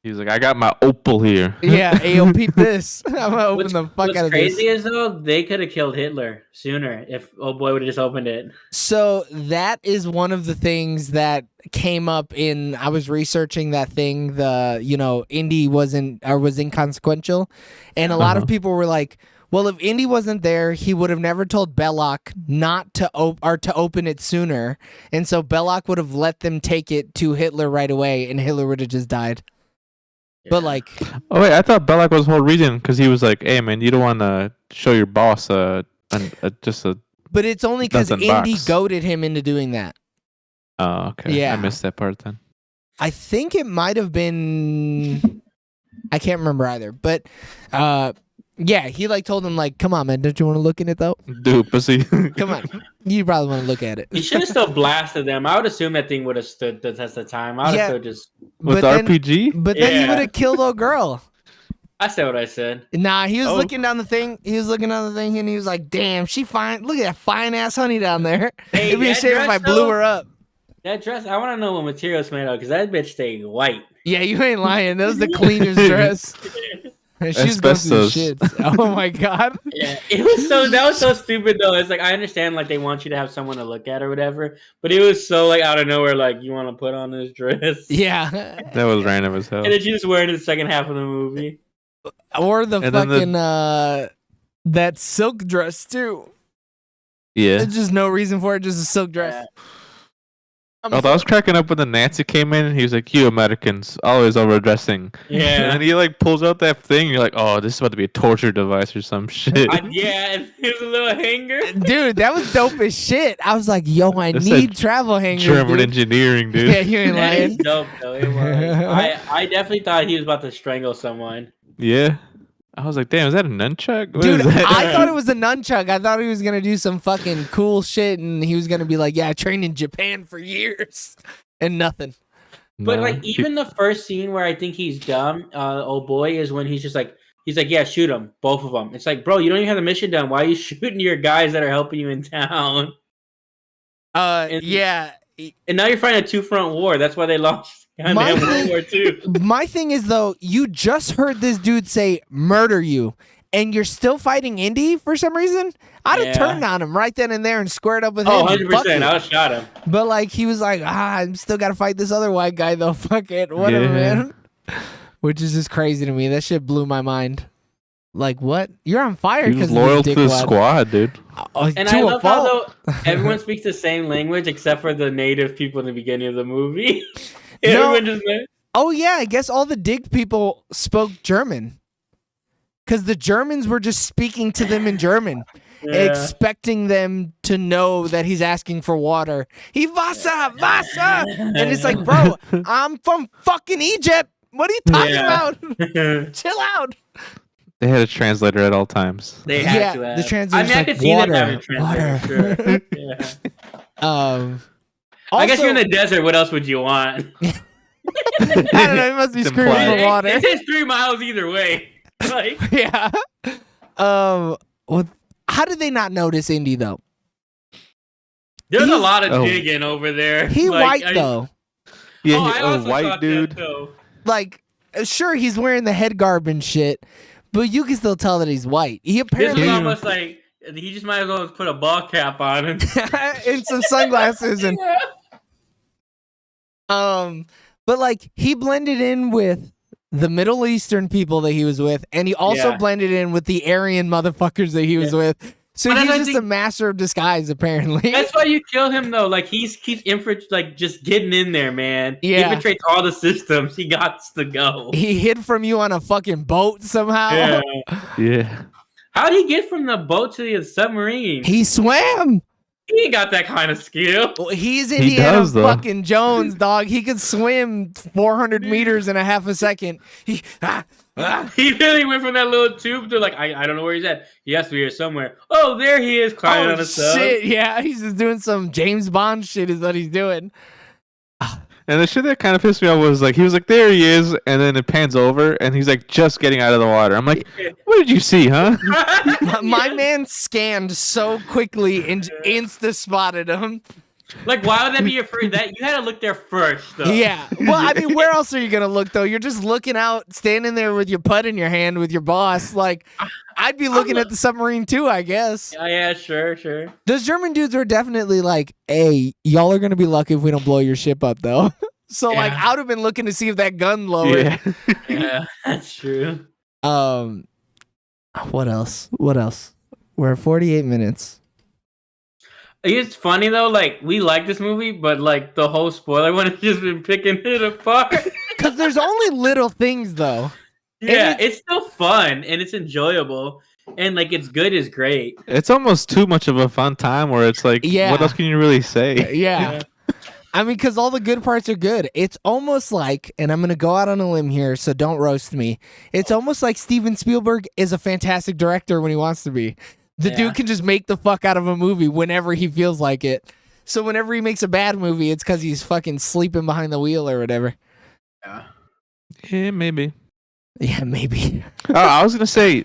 He was like, I got my opal here. Yeah, Ayo, peep this. I'm gonna open What's, the fuck what's out of crazy this. is, though, they could have killed Hitler sooner if old boy would have just opened it. So that is one of the things that came up in. I was researching that thing. Indy was inconsequential, and a lot of people were like, well, if Indy wasn't there, he would have never told Belloc not to to open it sooner, and so Belloc would have let them take it to Hitler right away, and Hitler would have just died. But Yeah. like, Oh wait, I thought Belloc was the whole reason because he was like, "Hey man, you don't want to show your boss just a." but it's only because Nothing Indy box. goaded him into doing that. Oh okay, Yeah. I missed that part then. I think it might have been. I can't remember either, but yeah, he like told him like, "Come on, man, don't you want to look in it though? Dude, pussy. Come on, you probably want to look at it." He should have still blasted them. I would assume that thing would have stood the test of time. I would Yeah. have still just. With But then- RPG. But then he Yeah. would have killed old girl. I said what I said. Nah, he was Oh. looking down the thing. He was looking down the thing, and he was like, "Damn, she fine. Look at that fine ass honey down there. Hey, It'd be a that shame if dress, I blew though- her up." That dress, I want to know what material it's made of because that bitch stayed white. Yeah, you ain't lying. That was the cleanest dress. She was going through the Asbestos. shit. Oh my god. Yeah, it was so that was so stupid though. It's like I understand like they want you to have someone to look at or whatever, but it was so like out of nowhere. Like you want to put on this dress, Yeah. That was random as hell. and then she just wearing it in the second half of the movie. Or the And then fucking that silk dress too. Yeah. There's just no reason for it, just a silk dress. Although I was cracking up when the Nazi came in and he was like, "You Americans always overdressing." And Yeah, then he like pulls out that thing. You're like, "Oh, this is about to be a torture device or some shit." yeah, and here's a little hanger. Dude, that was dope as shit. I was like, yo, I That's need like travel hangers. German dude. engineering, dude. Yeah, you ain't That is lying. dope though. It was. I definitely thought he was about to strangle someone. Yeah. I was like, "Damn, is that a nunchuck?" What Dude, is that? I thought it was a nunchuck. I thought he was gonna do some fucking cool shit, and he was gonna be like, "Yeah, I trained in Japan for years," and nothing. But No, like even the first scene where I think he's dumb, old boy, is when he's like, yeah, shoot them, both of them. It's like, bro, you don't even have the mission done. Why are you shooting your guys that are helping you in town? And- Yeah. And now you're fighting a 2-front war. That's why they lost. My Goddamn thing- World War II. My thing is though, you just heard this dude say murder you, and you're still fighting Indy for some reason. I'd have Yeah. turned on him right then and there and squared up with Oh, him. Fuck 100%. it. I would have shot him. But like he was like, I'm still gotta fight this other white guy though. Fuck it, whatever, Yeah. man. Which is just crazy to me. That shit blew my mind. Like what? You're on fire He because was loyal to the squad, dude. And I love how though everyone speaks the same language except for the native people in the beginning of the movie. No. Everyone just Oh yeah, I guess all the dig people spoke German. Cause the Germans were just speaking to them in German, expecting them to know that he's asking for water. He Wasser, Wasser, and it's like, bro, I'm from fucking Egypt. What are you talking Yeah. about? Chill out. They had a translator at all times. They had Yeah, to the have. translator's I mean, I like, could see water, them having a translator. water. Sure. Yeah. I guess Also- you're in the desert. What else would you want? I don't know. He must be It's screaming implied. for water. It says 3 miles either way. Like, Yeah. Well, how did they not notice Indy though? there's a He's- lot of Oh. digging over there. He Like, white though. Yeah, I also white thought dude. That, though. Like, sure, he's wearing the head garb and shit, but you can still tell that he's white. He This apparently was Yeah. almost like he just might as well put a ball cap on him. and some sunglasses and but like he blended in with the Middle Eastern people that he was with, and he also Yeah. blended in with the Aryan motherfuckers that he was with. So But he's I just think- a master of disguise, apparently. That's why you kill him though. Like he's like just getting in there, man. Yeah. He infiltrates all the systems. He got to go. He hid from you on a fucking boat somehow. Yeah. Yeah. How'd he get from the boat to the submarine? He swam. He ain't got that kind of skill. Well, he's He Indiana does, though. fucking Jones, dog. He could swim 400 meters in a half a second. He, He really went from that little tube to like I don't know where he's at. He has to be here somewhere. Oh, there he is climbing on oh a sub. shit! Yeah, he's just doing some James Bond shit. Is what he's doing. And the shit that kind of pissed me off was like he was like, there he is, and then it pans over and he's like just getting out of the water. I'm like, what did you see, huh? My man scanned so quickly and insta spotted him. Like, why would that be your first? That you had to look there first, though. Yeah. Well, I mean, where else are you gonna look though? You're just looking out, standing there with your putt in your hand with your boss. Like, I'd be looking at the submarine too, I guess. Yeah, sure. Those German dudes were definitely like, "Hey, y'all are gonna be lucky if we don't blow your ship up, though." So like, Yeah. I would have been looking to see if that gun lowered. Yeah. Yeah, that's true. What else? What else? We're at 48 minutes. It's funny though, like we like this movie, but like the whole spoiler one has just been picking it apart. Because there's only little things though. Yeah, it's still fun and it's enjoyable, and like it's good is great. It's almost too much of a fun time where it's like, Yeah. what else can you really say? Yeah. I mean, because all the good parts are good. It's almost like, and I'm going to go out on a limb here, so don't roast me. It's almost like Steven Spielberg is a fantastic director when he wants to be. The Yeah. dude can just make the fuck out of a movie whenever he feels like it. So whenever he makes a bad movie, it's because he's fucking sleeping behind the wheel or whatever. Yeah, maybe. Yeah, maybe. I was gonna say,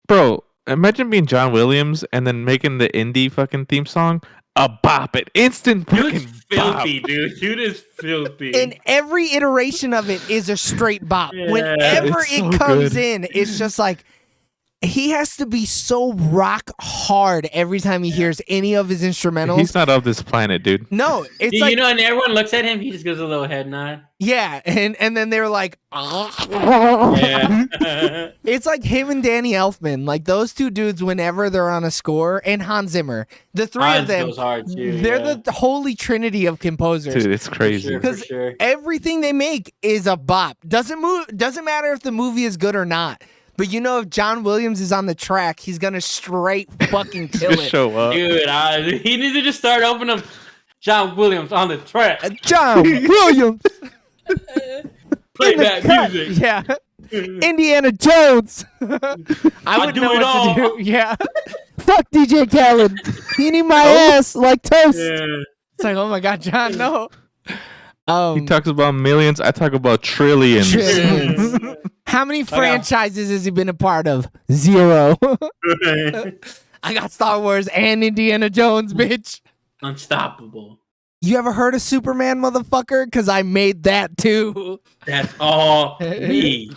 bro, imagine being John Williams and then making the indie fucking theme song a bop, an instant fucking Dude's bop. filthy, dude. Dude is filthy. And every iteration of it is a straight bop. Yeah. Whenever It's it so comes good. in, it's just like he has to be so rock hard every time he hears any of his instrumentals. He's not of this planet, dude. No, it's you like know, and everyone looks at him, he just gives a little head nod. yeah, and then they're like, Yeah. it's like him and Danny Elfman, like those two dudes. Whenever they're on a score, and Hans Zimmer, the three of Hans them, goes hard too. they're yeah. the holy trinity of composers. Dude, it's crazy. Sure, for 'Cause sure. Everything they make is a bop. Doesn't matter if the movie is good or not. But you know, if John Williams is on the track, he's gonna straight fucking kill Just it. show up. Dude, he needs to just start opening up John Williams on the track. John Williams, Play in the that cut. music. Yeah, Indiana Jones. I wouldn't do know it what all. to do. Yeah, fuck DJ Khaled. He need my ass like toast. Yeah. It's like, oh my god, John, no. He talks about millions. I talk about trillions. Trillions. How many franchises has he been a part of? 0. I got Star Wars and Indiana Jones, bitch. Unstoppable. You ever heard of Superman, motherfucker? Because I made that too. That's all me.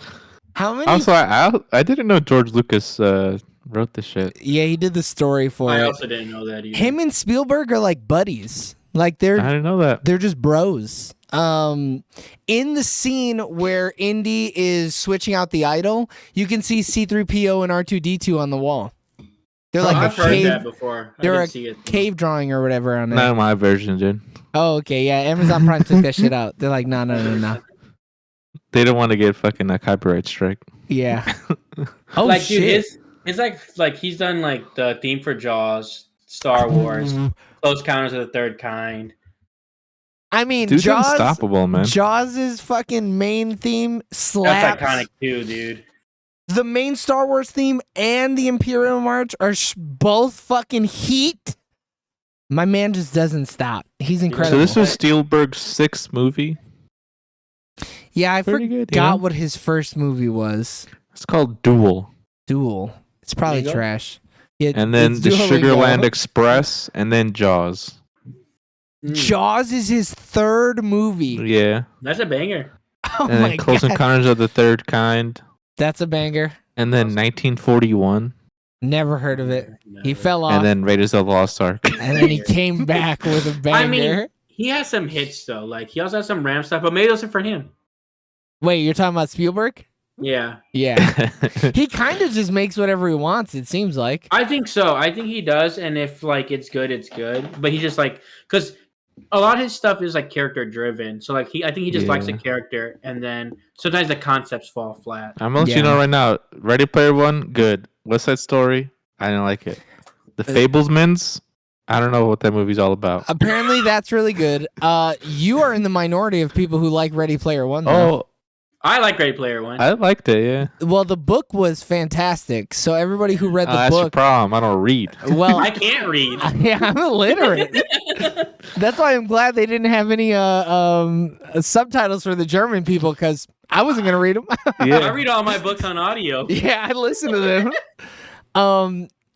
How many? Also, I didn't know George Lucas wrote this shit. Yeah, he did the story for I it. also didn't know that either. Him and Spielberg are like buddies. Like I they're didn't know that. just bros. In the scene where Indy is switching out the idol, you can see C-3PO and R2-D2 on the wall. They're like I've a heard cave. that before. I They're didn't a see it. cave drawing or whatever on it. Not my version, dude. Oh, okay, yeah. Amazon Prime took that shit out. They're like, no. They don't want to get fucking a copyright strike. Yeah. Oh Like, shit. dude, it's like he's done like the theme for Jaws, Star Wars, Close Encounters of the Third Kind. I mean, Dude's Jaws. unstoppable, man. Jaws' fucking main theme slaps. That's iconic too, dude. The main Star Wars theme and the Imperial March are both fucking heat. My man just doesn't stop. He's incredible. So this was Spielberg's 6th movie. Yeah, I Pretty forgot good, you know? what his first movie was. It's called Duel. Duel. It's probably Duolingo? trash. Yeah, And then it's the Duolingo. Sugarland Express, and then Jaws. Jaws is his third movie. Yeah. That's a banger. Oh And my then Close god, Encounters of the Third Kind. that's a banger. And then 1941. Never heard of it. He fell off, And then Raiders of the Lost Ark. and then he came back with a banger. I mean, he has some hits though. Like he also has some Ram stuff, but maybe those are for him. Wait, you're talking about Spielberg? Yeah, Yeah, he kind of just makes whatever he wants. It seems like. I think so. I think he does, and if like it's good, it's good. But he just like because a lot of his stuff is like character driven. So like I think he just likes the Yeah. character, and then sometimes the concepts fall flat. I'm gonna let Yeah. you know right now. Ready Player One, good. West Side Story, I didn't like it. The Fablesmans, I don't know what that movie's all about. Apparently, that's really good. You are in the minority of people who like Ready Player One. Though. Oh, I like Ready Player One. I liked it. Yeah. Well, the book was fantastic. So everybody who read the That's your book, problem. I don't read. well, I can't read. yeah, I'm illiterate. That's why I'm glad they didn't have any subtitles for the German people because I wasn't gonna read them. I Yeah. read all my books on audio. Yeah, I listen to them.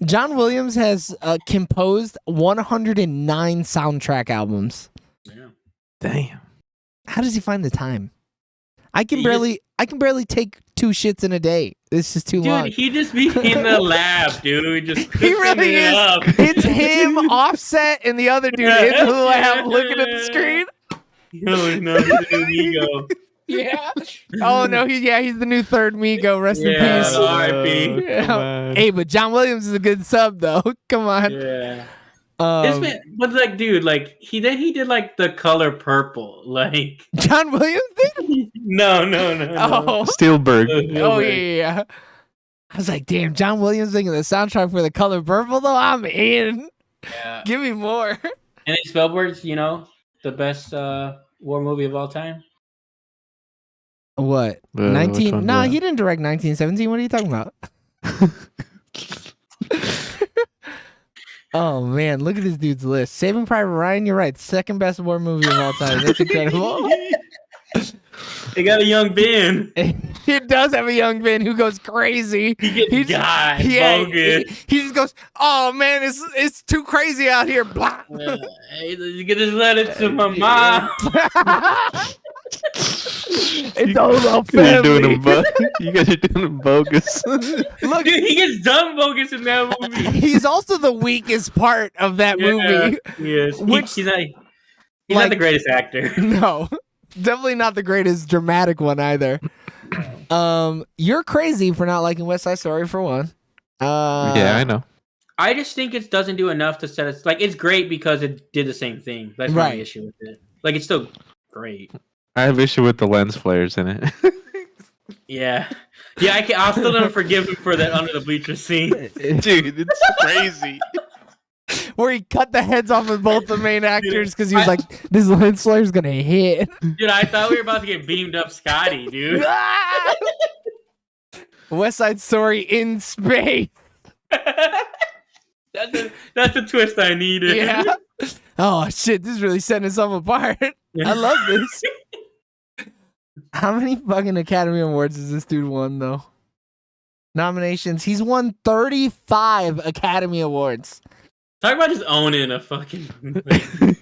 John Williams has composed 109 soundtrack albums. Yeah. Damn. How does he find the time? I can He barely take 2 shits in a day. This is too long. Dude, he just be in the lab, dude. Just He really cooking it is. up. It's him, Offset, and the other dude in the lab looking at the screen. No, he's an ego. Yeah. Oh no, he's the new third Migo. Rest in Yeah. peace. R.I.P. Yeah. come on. Hey, but John Williams is a good sub though. Come on. Yeah. This man, but like, dude, like he did like the color purple, like John Williams did? no. Oh. Spielberg. Oh yeah. I was like, damn, John Williams thinking the soundtrack for The Color Purple though. I'm in. Yeah. Give me more. And then Spielberg's, the best war movie of all time. What? which 19? one's No, that? he didn't direct 1917. What are you talking about? Oh man, look at this dude's list. Saving Private Ryan, you're right. Second best war movie of all time. That's incredible. They got a young Ben. It does have a young Ben who goes crazy. He gets God, bogus. he just goes, "Oh man, it's too crazy out here." Blah. Hey, you can just let it to my mom. It's all about You're doing family. them you guys are doing them bogus. Look, Dude, he gets dumb bogus in that movie. he's also the weakest part of that movie. Yes. Which- He's not like- the greatest actor. No, definitely not the greatest dramatic one either. You're crazy for not liking West Side Story for one. Yeah, I know. I just think it doesn't do enough to set us like it's great because it did the same thing. That's my Right. issue with it. Like it's still great. I have issue with the lens flares in it. Yeah. Yeah, I'll still never forgive him for that under the bleachers scene. Dude, it's crazy. Where he cut the heads off of both the main actors because he was I- like, "This lens flare's gonna hit." Dude, I thought we were about to get beamed up Scotty, dude. West Side Story in space. That's the twist I needed. Yeah. Oh shit, this is really setting itself apart. I love this. How many fucking Academy Awards has this dude won though? Nominations. He's won 35 Academy Awards. Talk about just owning a fucking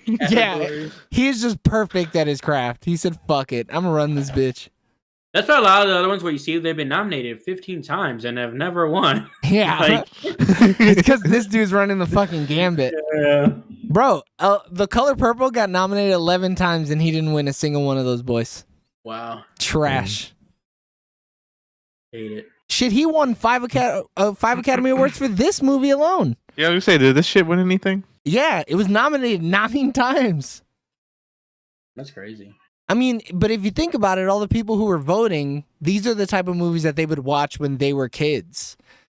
Yeah. category. He is just perfect at his craft. He said, "Fuck it, I'm gonna run this bitch." That's why a lot of the other ones where you see they've been nominated 15 times and have never won. Yeah, Like- it's because this dude's running the fucking gambit, bro. The Color Purple got nominated 11 times and he didn't win a single one of those boys. Wow. Trash. Hate it. Shit, he won five Academy Awards for this movie alone. Yeah, I was gonna say, did this shit win anything? Yeah, it was nominated 9 times. That's crazy. I mean, but if you think about it, all the people who were voting, these are the type of movies that they would watch when they were kids.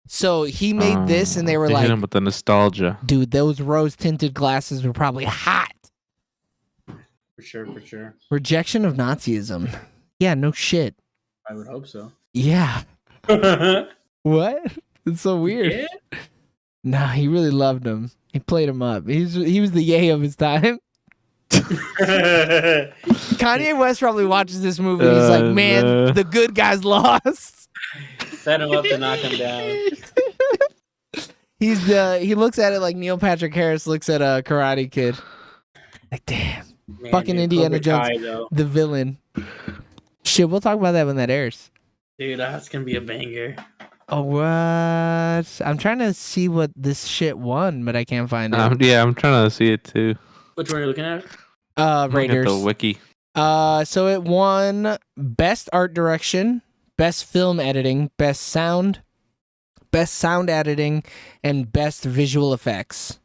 So he made this and they were hit like, him with the nostalgia. dude, those rose-tinted glasses were probably hot. For sure. Rejection of Nazism. Yeah, no shit. I would hope so. Yeah. What? It's so weird. Yeah? Nah, he really loved him. He played him up. He was the yay of his time. Kanye West probably watches this movie and he's like, man, no. the good guys lost. Set him up to knock him down. He looks at it like Neil Patrick Harris looks at a Karate Kid. Like, damn, Man, Fucking dude, Indiana Cobra Kai, Jones. though. the villain. Shit, we'll talk about that when that airs. Dude, that's gonna be a banger. Oh, what? I'm trying to see what this shit won, but I can't find it. Yeah, I'm trying to see it too. Which one are you looking at? Look at Raiders. the wiki. So it won Best Art Direction, Best Film Editing, Best Sound Editing, and Best Visual Effects.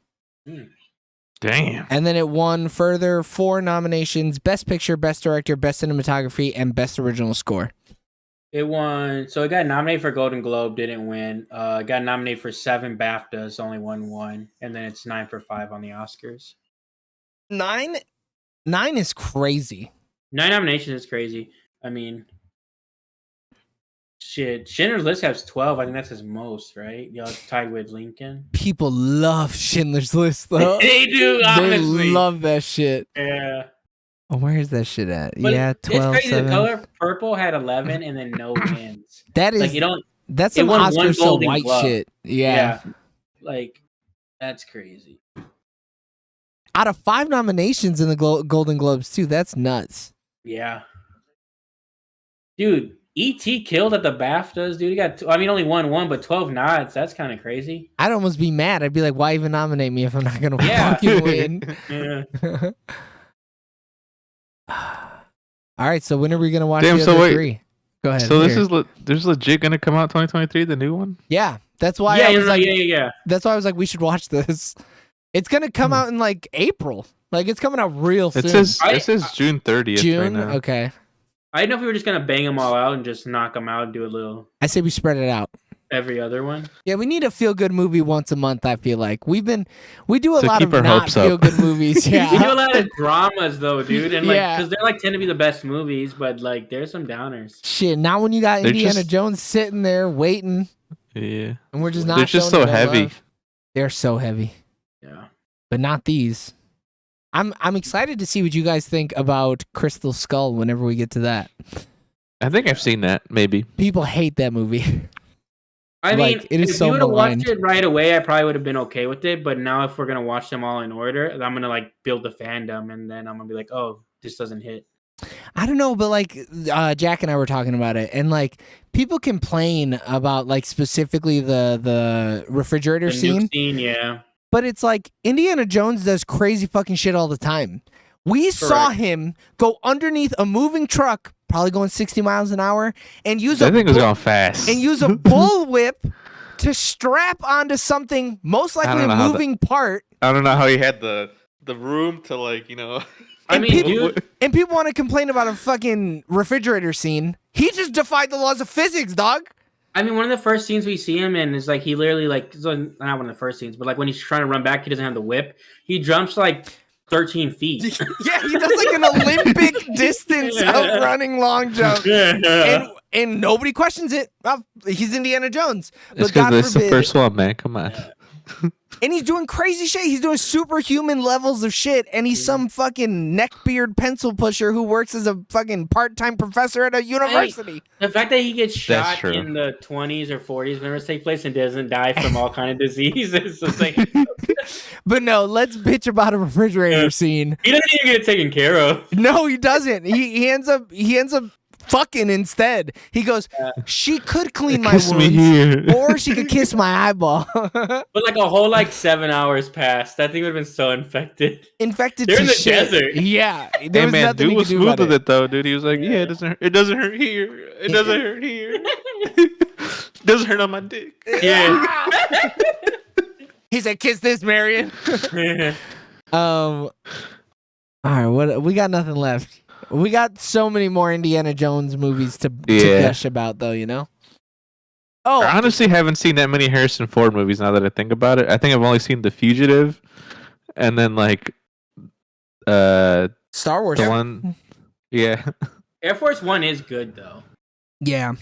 Damn. And then it won further 4 nominations: Best Picture, Best Director, Best Cinematography, and Best Original Score. It won. So it got nominated for Golden Globe, didn't win. It got nominated for 7 BAFTAs, only won 1, and then it's 9 for 5 on the Oscars. 9 is crazy. 9 nominations is crazy. I mean, shit. Schindler's List has 12. I think that's his most, right? Y'all tied with Lincoln. People love Schindler's List, though. They do, They honestly. love that shit. Yeah. Oh, where is that shit at? But yeah, 12, it's crazy. 7. The Color Purple had 11 and then no wins. That is Like, you don't. that's it some won Oscar one so Golden white Globe. shit. Yeah. Like, that's crazy. Out of 5 nominations in the Golden Globes too. That's nuts. Yeah. Dude, E.T. killed at the BAFTAs, dude. He got, only won 1, but 12 nods. That's kind of crazy. I'd almost be mad. I'd be like, why even nominate me if I'm not gonna Yeah. fucking win? Yeah. All right, so when are we gonna watch Damn, the so other wait. 3? Go ahead. So this here. is there's legit gonna come out 2023, the new one. Yeah, that's why Yeah, I was like, yeah. that's why I was like, we should watch this. It's gonna come out in like April. Like it's coming out real soon. It says I- it says June 30th. June. Right now. Okay, I didn't know if we were just going to bang them all out and just knock them out and do a little I say we spread it out. every other one. Yeah, we need a feel good movie once a month. I feel like we do a So lot keep of our not hopes up. feel good movies. We do a Yeah, lot of dramas, though, dude. And, like, Yeah. because they're, like, tend to be the best movies, but, like, there's some downers. shit. Not when you got They're Indiana just- Jones sitting there waiting, Yeah. and we're just not. They're just showing so it no heavy. love. They're so heavy, Yeah. but not these. I'm excited to see what you guys think about Crystal Skull whenever we get to that. I think I've seen that. Maybe. People hate that movie. I Like, mean, it is if so you would have maligned. watched it right away, I probably would have been okay with it. But now, if we're gonna watch them all in order, I'm gonna like build the fandom, and then I'm gonna be like, oh, this doesn't hit. I don't know, but like Jack and I were talking about it, and like people complain about like specifically the refrigerator The scene, nuke scene, yeah. but it's like Indiana Jones does crazy fucking shit all the time. We saw Correct. him go underneath a moving truck, probably going 60 miles an hour, and use That thing was bull- going fast. and use a bullwhip to strap onto something, most likely don't a know how moving part. I don't know how he had the room to like I And mean, people- dude, And people want to complain about a fucking refrigerator scene. He just defied the laws of physics, dog. I mean, one of the first scenes we see him in is like he literally like so not one of the first scenes, but like when he's trying to run back, he doesn't have the whip. He jumps like 13 feet. Yeah, he does like an Olympic distance of running long jump. And nobody questions it. Well, he's Indiana Jones. It's But God because it's the forbid, first one, man. Come on. And he's doing crazy shit. He's doing superhuman levels of shit. And he's some fucking neckbeard pencil pusher who works as a fucking part-time professor at a university. The fact that he gets That's shot true. in the 20s or 40s whenever it takes place and doesn't die from all kind of disease is just like But no, let's bitch about a refrigerator scene. he doesn't even get taken care of. No, he doesn't. He ends up fucking instead. He goes, she could clean my Kiss me wounds, here. or she could kiss my eyeball. But like a whole 7 hours passed. That thing would have been so infected. Infected They're to in the shit. desert. Yeah, Hey there was man, nothing dude he was could do smooth about with it. it though, dude. He was like, "Yeah, it doesn't hurt here. It doesn't hurt here. It doesn't hurt on my dick." Yeah. He said, "Kiss this, Marion." All right, what we got? Nothing left. We got so many more Indiana Jones movies to gush about, though. You know. Oh, I honestly haven't seen that many Harrison Ford movies now that I think about it. I think I've only seen The Fugitive, and then Star Wars. the one, yeah. Air Force One is good though. Yeah.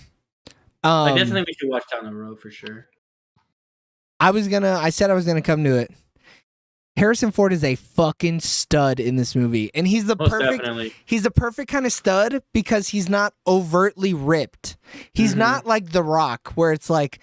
Like that's something we should watch down the road for sure. I said I was gonna come to it. Harrison Ford is a fucking stud in this movie, and he's the Most perfect. definitely. He's the perfect kind of stud because he's not overtly ripped. He's not like The Rock, where it's like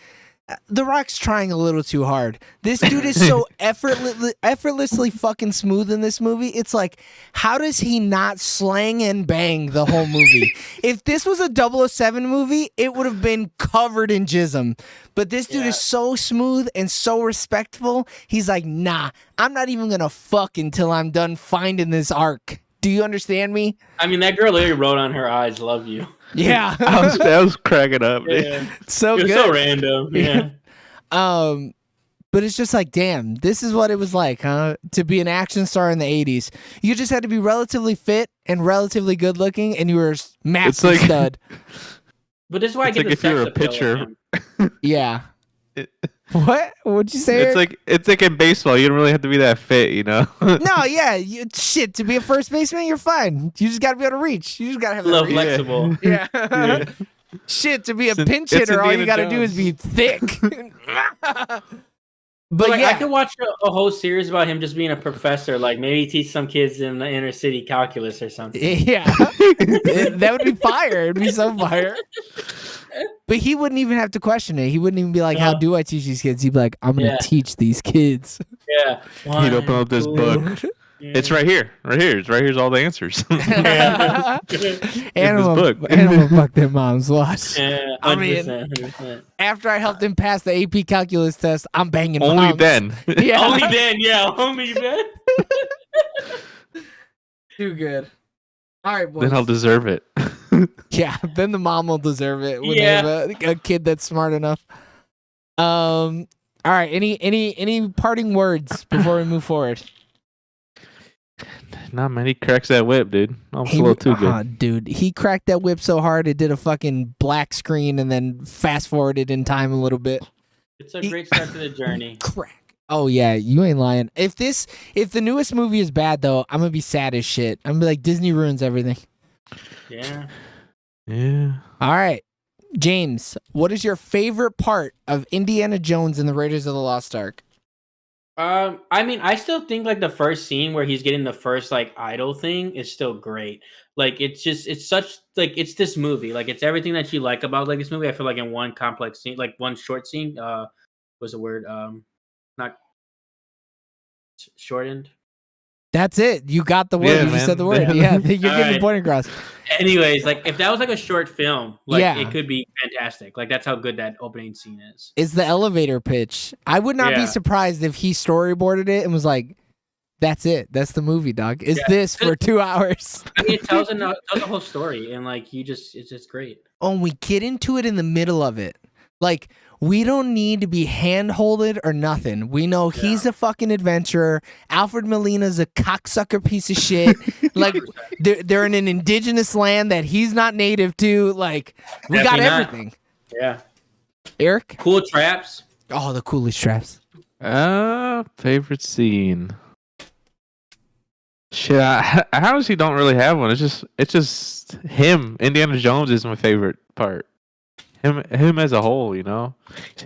The Rock's trying a little too hard. This dude is so effortlessly fucking smooth in this movie. It's like, how does he not slang and bang the whole movie? If this was a 007 movie, it would have been covered in jism. But this dude is so smooth and so respectful. He's like, nah, I'm not even gonna fuck until I'm done finding this arc. Do you understand me? I mean, that girl literally wrote on her eyes, "Love you." Yeah. I was cracking up, dude. Yeah. So It was good. so random. Yeah. But it's just like, damn, this is what it was like, huh? To be an action star in the 80s. You just had to be relatively fit and relatively good looking, and you were a massive like- stud. But this is why I It's get like the if you're sex a appeal pitcher. of him. Yeah. What? What'd you say? It's like in baseball. You don't really have to be that fit, you know. No, yeah. Shit, to be a first baseman, you're fine. You just got to be able to reach. You just got to have A that little reach. flexible. Yeah. Yeah. Shit, to be a It's pinch it's hitter, all you Indiana got to do is Jones. be thick. But But I yeah. could watch a whole series about him just being a professor, like maybe teach some kids in the inner city calculus or something. Yeah. That would be fire. It'd be so fire. But he wouldn't even have to question it. He wouldn't even be like, how No. do I teach these kids? He'd be like, I'm going to Yeah. teach these kids. Yeah. He'd open up this book. It's right here. Right here. It's right here's all the answers. Yeah. Animal, book. animal fuck their moms. Watch. Yeah, I mean- 100%. After I helped him pass the AP calculus test, I'm banging Only moms. then. Yeah. Only then, yeah, only then. Too good. All right, boys. Then I'll deserve it. Yeah, then the mom will deserve it when Yeah. they have a kid that's smart enough. All right. Any parting words before we move forward? Not many cracks that whip, dude. I'm a little too good. Dude, he cracked that whip so hard it did a fucking black screen and then fast forwarded in time a little bit. It's a great start to the journey. Crack. Oh yeah, you ain't lying. If the newest movie is bad though, I'm gonna be sad as shit. I'm gonna be like, Disney ruins everything. Yeah. Yeah. All right, James, what is your favorite part of Indiana Jones and the Raiders of the Lost Ark? I mean, I still think like the first scene where he's getting the first like idol thing is still great. Like it's such like it's this movie. Like it's everything that you like about like this movie. I feel like in one complex scene, like one short scene. Was the word not shortened? That's it. You got the word. Yeah, You just man. said the word. Yeah, you're getting the Alright. point across. Anyways, like if that was like a short film, like Yeah. it could be fantastic. Like that's how good that opening scene is. It's the elevator pitch. I would not be Yeah. surprised if he storyboarded it and was like, "That's it. That's the movie, dog. Is Yeah. this for 2 hours?" I mean, it tells the whole story, and like it's just great. Oh, and we get into it in the middle of it. Like, we don't need to be hand-holded or nothing. We know he's a fucking adventurer. Alfred Molina's a cocksucker piece of shit. Like, they're in an indigenous land that he's not native to. Like, we got Definitely not. everything. Yeah, Eric? cool traps. Oh, the coolest traps. Favorite scene. Shit, I honestly don't really have one. It's just him. Indiana Jones is my favorite part. him as a whole, you know,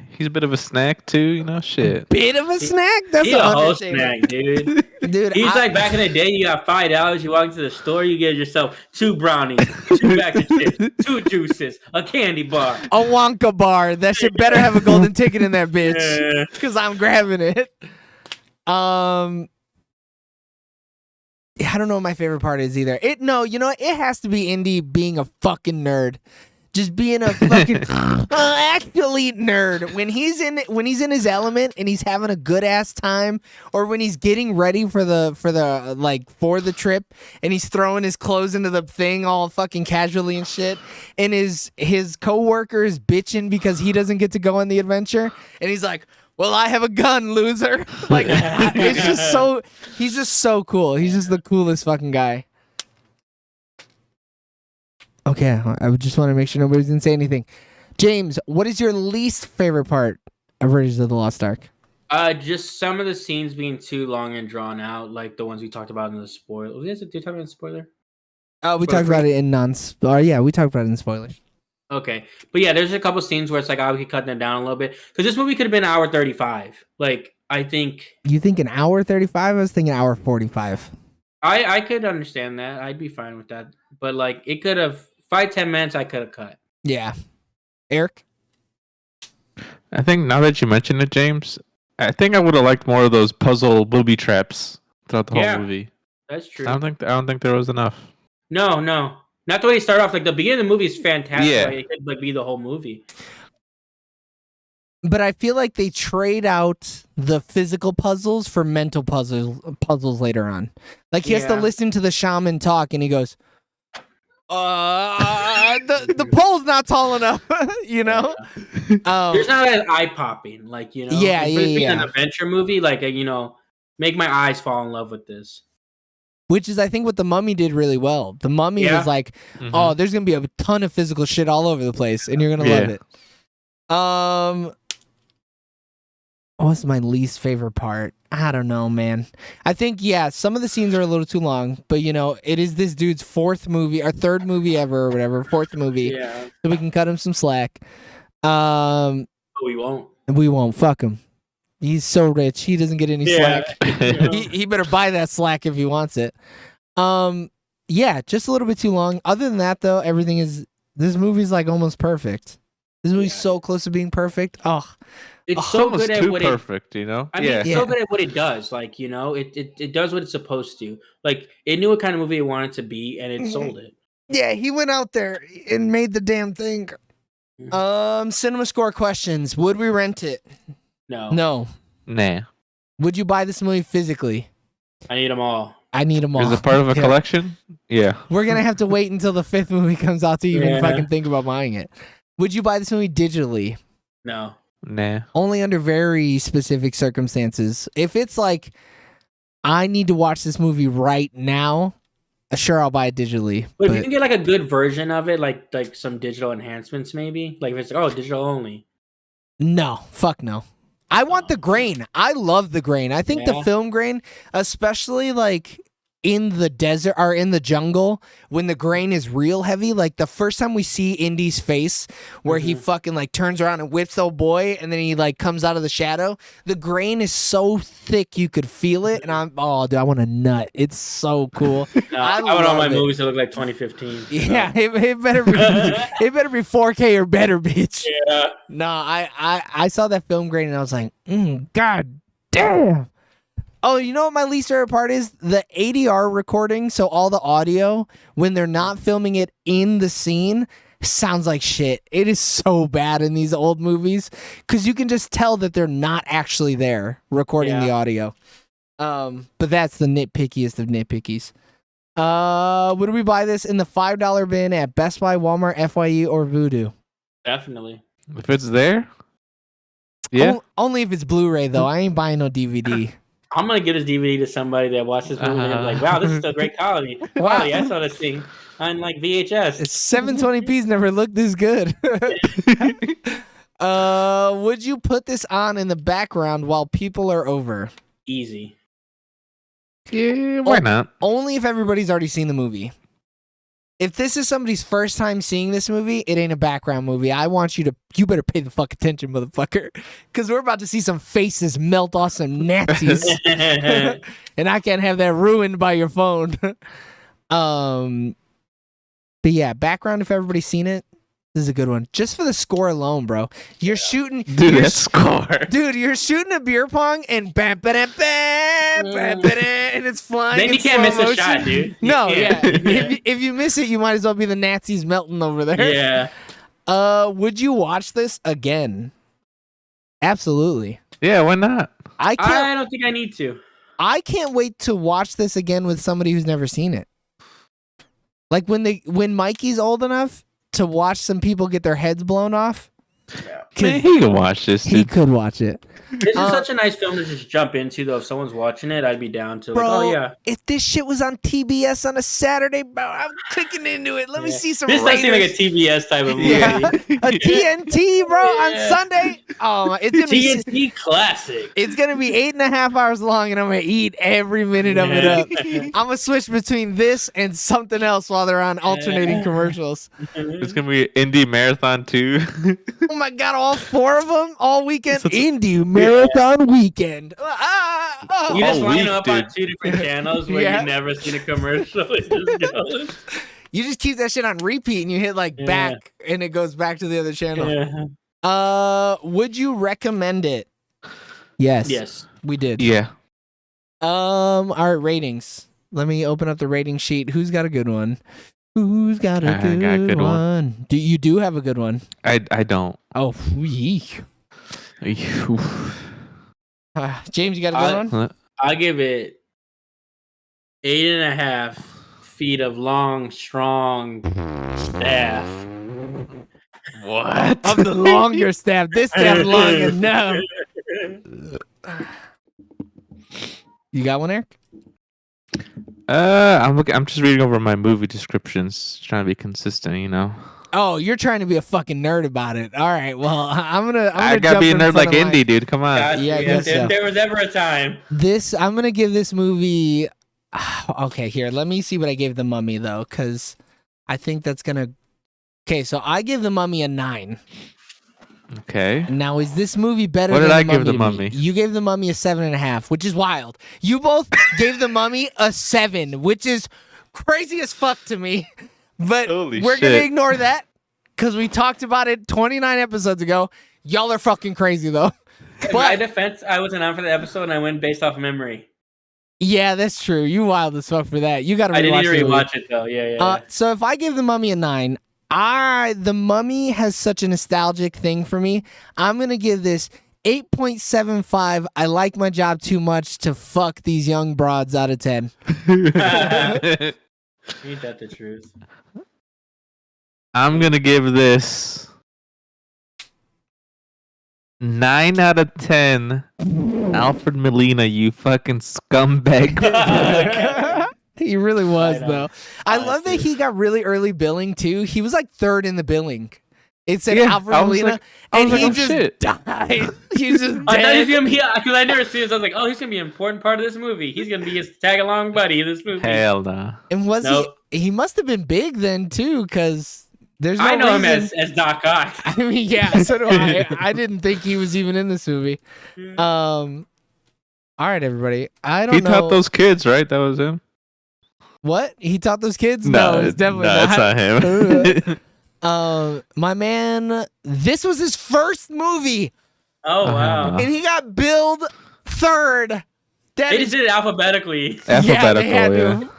he's a bit of a snack too, you know. Shit. Bit of a snack. That's He an a whole understatement. snack, dude. Dude, He's like back in the day, you got $5, you walk into the store, you get yourself 2 brownies, 2 bags of chips, 2 juices, a candy bar. a Wonka bar. That shit better have a golden ticket in that bitch, Yeah. because I'm grabbing it. I don't know what my favorite part is either. You know, it has to be Indy being a fucking nerd. Just being a fucking actually nerd. When he's in his element and he's having a good ass time, or when he's getting ready for the trip and he's throwing his clothes into the thing all fucking casually and shit, and his coworker is bitching because he doesn't get to go on the adventure, and he's like, well, I have a gun, loser. Like, it's just so, he's just so cool. He's just the coolest fucking guy. Okay, I would just want to make sure nobody didn't say anything. James, what is your least favorite part of Raiders of the Lost Ark? Just some of the scenes being too long and drawn out, like the ones we talked about in the spoiler. Did you talk about the spoiler? We talked about it in we talked about it in spoilers. Okay, but yeah, there's a couple scenes where it's like, we could cut them down a little bit because this movie could have been an hour 35. Like, I think You think an hour 35? I was thinking hour 45. I could understand that. I'd be fine with that. But like, it could have 5-10 minutes. I could have cut. Yeah. Eric? I think now that you mention it, James, I think I would have liked more of those puzzle booby traps throughout the whole movie. That's true. I don't think there was enough. No, not the way you start off. Like the beginning of the movie is fantastic. Yeah. Like, it could like be the whole movie. But I feel like they trade out the physical puzzles for mental puzzles later on. Like he has to Yeah. listen to the shaman talk, and he goes, the pole's not tall enough," you know. There's not an eye popping, like Yeah, Like, for this being yeah. an adventure movie, like make my eyes fall in love with this. Which is, I think, what the Mummy did really well. The Mummy Yeah. was like, Mhm. "Oh, there's gonna be a ton of physical shit all over the place, and you're gonna love it." What's my least favorite part? I don't know, man. I think, some of the scenes are a little too long, but it is this dude's third movie ever, or whatever, fourth movie, Yeah, so we can cut him some slack. but we won't. We won't. Fuck him. He's so rich, he doesn't get any slack. He better buy that slack if he wants it. Just a little bit too long. Other than that, though, this movie's like almost perfect. This movie's so close to being perfect. Oh, It's so Almost good at too what perfect, you know. I mean, Yeah. it's so good at what it does. Like, it does what it's supposed to. Like, it knew what kind of movie it wanted to be, and it sold it. yeah, he went out there and made the damn thing. Cinema score questions. Would we rent it? No, No. Nah. Would you buy this movie physically? I need them all. I need them all. Is it part of a Yeah. collection? Yeah. We're gonna have to wait until the fifth movie comes out to even Yeah. fucking think about buying it. Would you buy this movie digitally? No. Nah. Only under very specific circumstances. If it's like, I need to watch this movie right now, sure, I'll buy it digitally. But if you can get like a good version of it, like some digital enhancements, maybe. Like if it's like, digital only. No, fuck no. I want the grain. I love the grain. I think the Yeah. film grain, especially like in the desert or in the jungle, when the grain is real heavy, like the first time we see Indy's face where he fucking like turns around and whips the old boy and then he like comes out of the shadow, the grain is so thick you could feel it, and dude, I want a nut. It's so cool. I want all my movies to look like 2015. Yeah, it better be it better be 4K or better, bitch. Yeah. No, I saw that film grain and I was like, God damn. Oh, you know what my least favorite part is? The ADR recording, so all the audio, when they're not filming it in the scene, sounds like shit. It is so bad in these old movies because you can just tell that they're not actually there recording the audio. But that's the nitpickiest of nitpickies. Would we buy this in the $5 bin at Best Buy, Walmart, FYE, or Vudu? Definitely. If it's there, yeah. Only if it's Blu-ray though. I ain't buying no DVD. I'm gonna give this DVD to somebody that watched this movie and they're like, wow, this is still great quality. Wow, I saw this thing on like VHS. It's 720p's never looked this good. Would you put this on in the background while people are over? Easy. Yeah, why not? Only if everybody's already seen the movie. if this is somebody's first time seeing this movie, it ain't a background movie. I want you better pay the fuck attention, motherfucker, because we're about to see some faces melt off some Nazis, and I can't have that ruined by your phone. But yeah, background. If everybody's seen it, this is a good one. Just for the score alone, bro. You're shooting, Dude, that score. dude. You're shooting a beer pong and bam, bam, bam, bam, bam, and it's flying. Then in you can't slow miss a motion. shot, dude. You No, can't. yeah. If you miss it, you might as well be the Nazis melting over there. Yeah. Would you watch this again? Absolutely. Yeah, why not? I can't. I don't think I need to. I can't wait to watch this again with somebody who's never seen it. Like when Mikey's old enough to watch some people get their heads blown off. Man, he can watch this. He Dude. could watch it. This is such a nice film to just jump into, though. If someone's watching it, I'd be down to. Like, Bro, oh yeah. if this shit was on TBS on a Saturday, bro, I'm clicking into it. Let me see some This does seem like a Raiders. TBS type of movie. Yeah. A TNT, bro, on Yeah. Sunday. Oh, it's gonna be TNT classic. It's gonna be 8.5 hours long, and I'm gonna eat every minute of it up. I'm gonna switch between this and something else while they're on alternating commercials. It's gonna be Indie Marathon 2. Oh my god, all 4 of them, all weekend, Indie Marathon Weekend. You just Oh, line weak, up on dude. 2 different channels where Yeah. you've never seen a commercial. It just goes. You just keep that shit on repeat, and you hit like Yeah. back, and it goes back to the other channel. Yeah. Would you recommend it? Yes. Yes. We did. Yeah. All right, ratings. Let me open up the rating sheet. Who's got a good one? Who's got a I got a good good one? one. Do you have a good one? I don't. Oh, yeek. James, you got a good one? I'll give it 8.5 feet of long, strong staff. What? Of the longer staff. This staff longer. No. You got one, Eric? I'm just reading over my movie descriptions, trying to be consistent, you know. Oh, you're trying to be a fucking nerd about it. All right. Well, I'm gonna I gotta jump be a in nerd front like of mine. Indy, dude. Come on. Gotcha. Yeah, I guess if so. there was ever a time. I'm gonna give this movie. Okay, here. Let me see what I gave The Mummy though, because I think that's gonna. Okay, so I give The Mummy a 9. Okay. Now, is this movie better? What than did I The give The to me? Mummy? You gave The Mummy a 7.5, which is wild. You both gave The Mummy a 7, which is crazy as fuck to me. But Holy we're gonna shit. ignore that because we talked about it 29 episodes ago. Y'all are fucking crazy though. In my But defense, I wasn't on for the episode and I went based off memory. yeah, that's true. You wild as fuck for that. You got to I didn't rewatch need to the movie. rewatch it though. Yeah. So if I give The Mummy a 9, The Mummy has such a nostalgic thing for me. I'm gonna give this 8.75. I like my job too much to fuck these young broads out of 10. Ain't that the truth? I'm gonna give this 9 out of 10. Alfred Molina, you fucking scumbag. He really was I know. though. I love that Honestly. he got really early billing too. He was like 3rd in the billing. It said Yeah, Alfred I was Molina, like- I and was he like, oh, just shit. died. He's just I thought he was dead. gonna be because I never seen this. I was like, oh, he's gonna be an important part of this movie. He's gonna be his tag along buddy in this movie. Hell nah. And was Nope. he must have been big then too, because there's no I know him reason- as Doc Ock. I mean, yeah, so do I. I didn't think he was even in this movie. All right, everybody. I don't He know taught those kids, right? That was him? what he taught those kids. No, it's definitely no, not. it's not him. My man, this was his first movie, Oh wow. and he got billed 3rd. That They is just did it alphabetically. Alphabetical, they had yeah. to.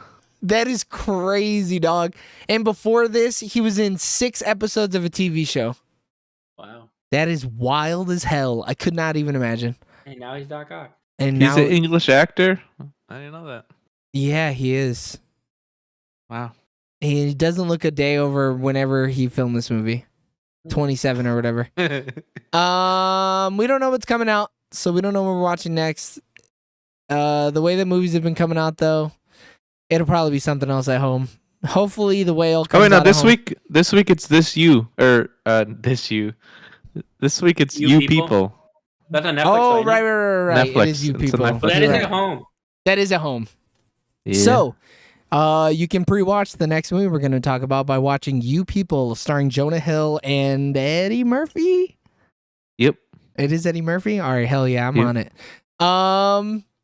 That is crazy, dog. And before this, he was in 6 episodes of a TV show. Wow. That is wild as hell. I could not even imagine. And now he's Doc Ock. And He's now, an English actor? I didn't know that. yeah, he is. Wow. He doesn't look a day over whenever he filmed this movie. 27 or whatever. We don't know what's coming out, so we don't know what we're watching next. The way that movies have been coming out, though, it'll probably be something else at home. Hopefully, The Whale comes Oh wait, no, out at this home. week it's This You. This You. This week it's You You People? People. That's on Netflix. Oh, ain't it? right. It Netflix. is You It's a People. Netflix. But that You're is right. at home. That is at home. Yeah. So, You can pre-watch the next movie we're going to talk about by watching You People, starring Jonah Hill and Eddie Murphy. Yep. It is Eddie Murphy? All right, hell yeah, I'm Yep. on it.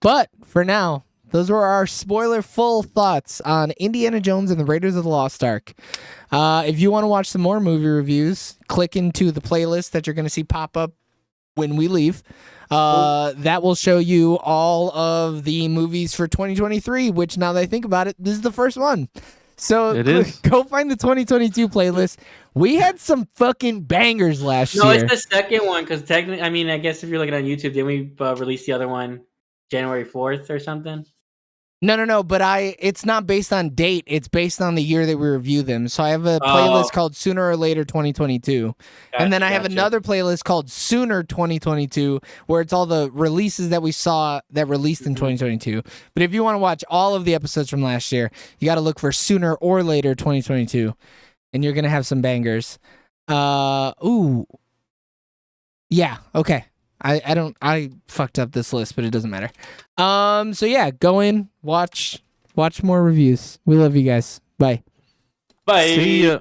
But for now, those were our spoiler-full thoughts on Indiana Jones and the Raiders of the Lost Ark. If you want to watch some more movie reviews, click into the playlist that you're going to see pop up when we leave. That will show you all of the movies for 2023, which now that I think about it, this is the first one. So It is. go find the 2022 playlist. We had some fucking bangers last No, year. it's the second one because technically, I mean, I guess if you're looking on YouTube, didn't we release the other one January 4th or something? No, but it's not based on date. It's based on the year that we review them. So I have a playlist called Sooner or Later 2022. And then I have another playlist called Sooner 2022 where it's all the releases that we saw that released in 2022. But if you want to watch all of the episodes from last year, you got to look for Sooner or Later 2022 and you're going to have some bangers. Ooh. Yeah, okay. I fucked up this list, but it doesn't matter. So yeah, go in, watch more reviews. We love you guys. Bye. Bye. See ya.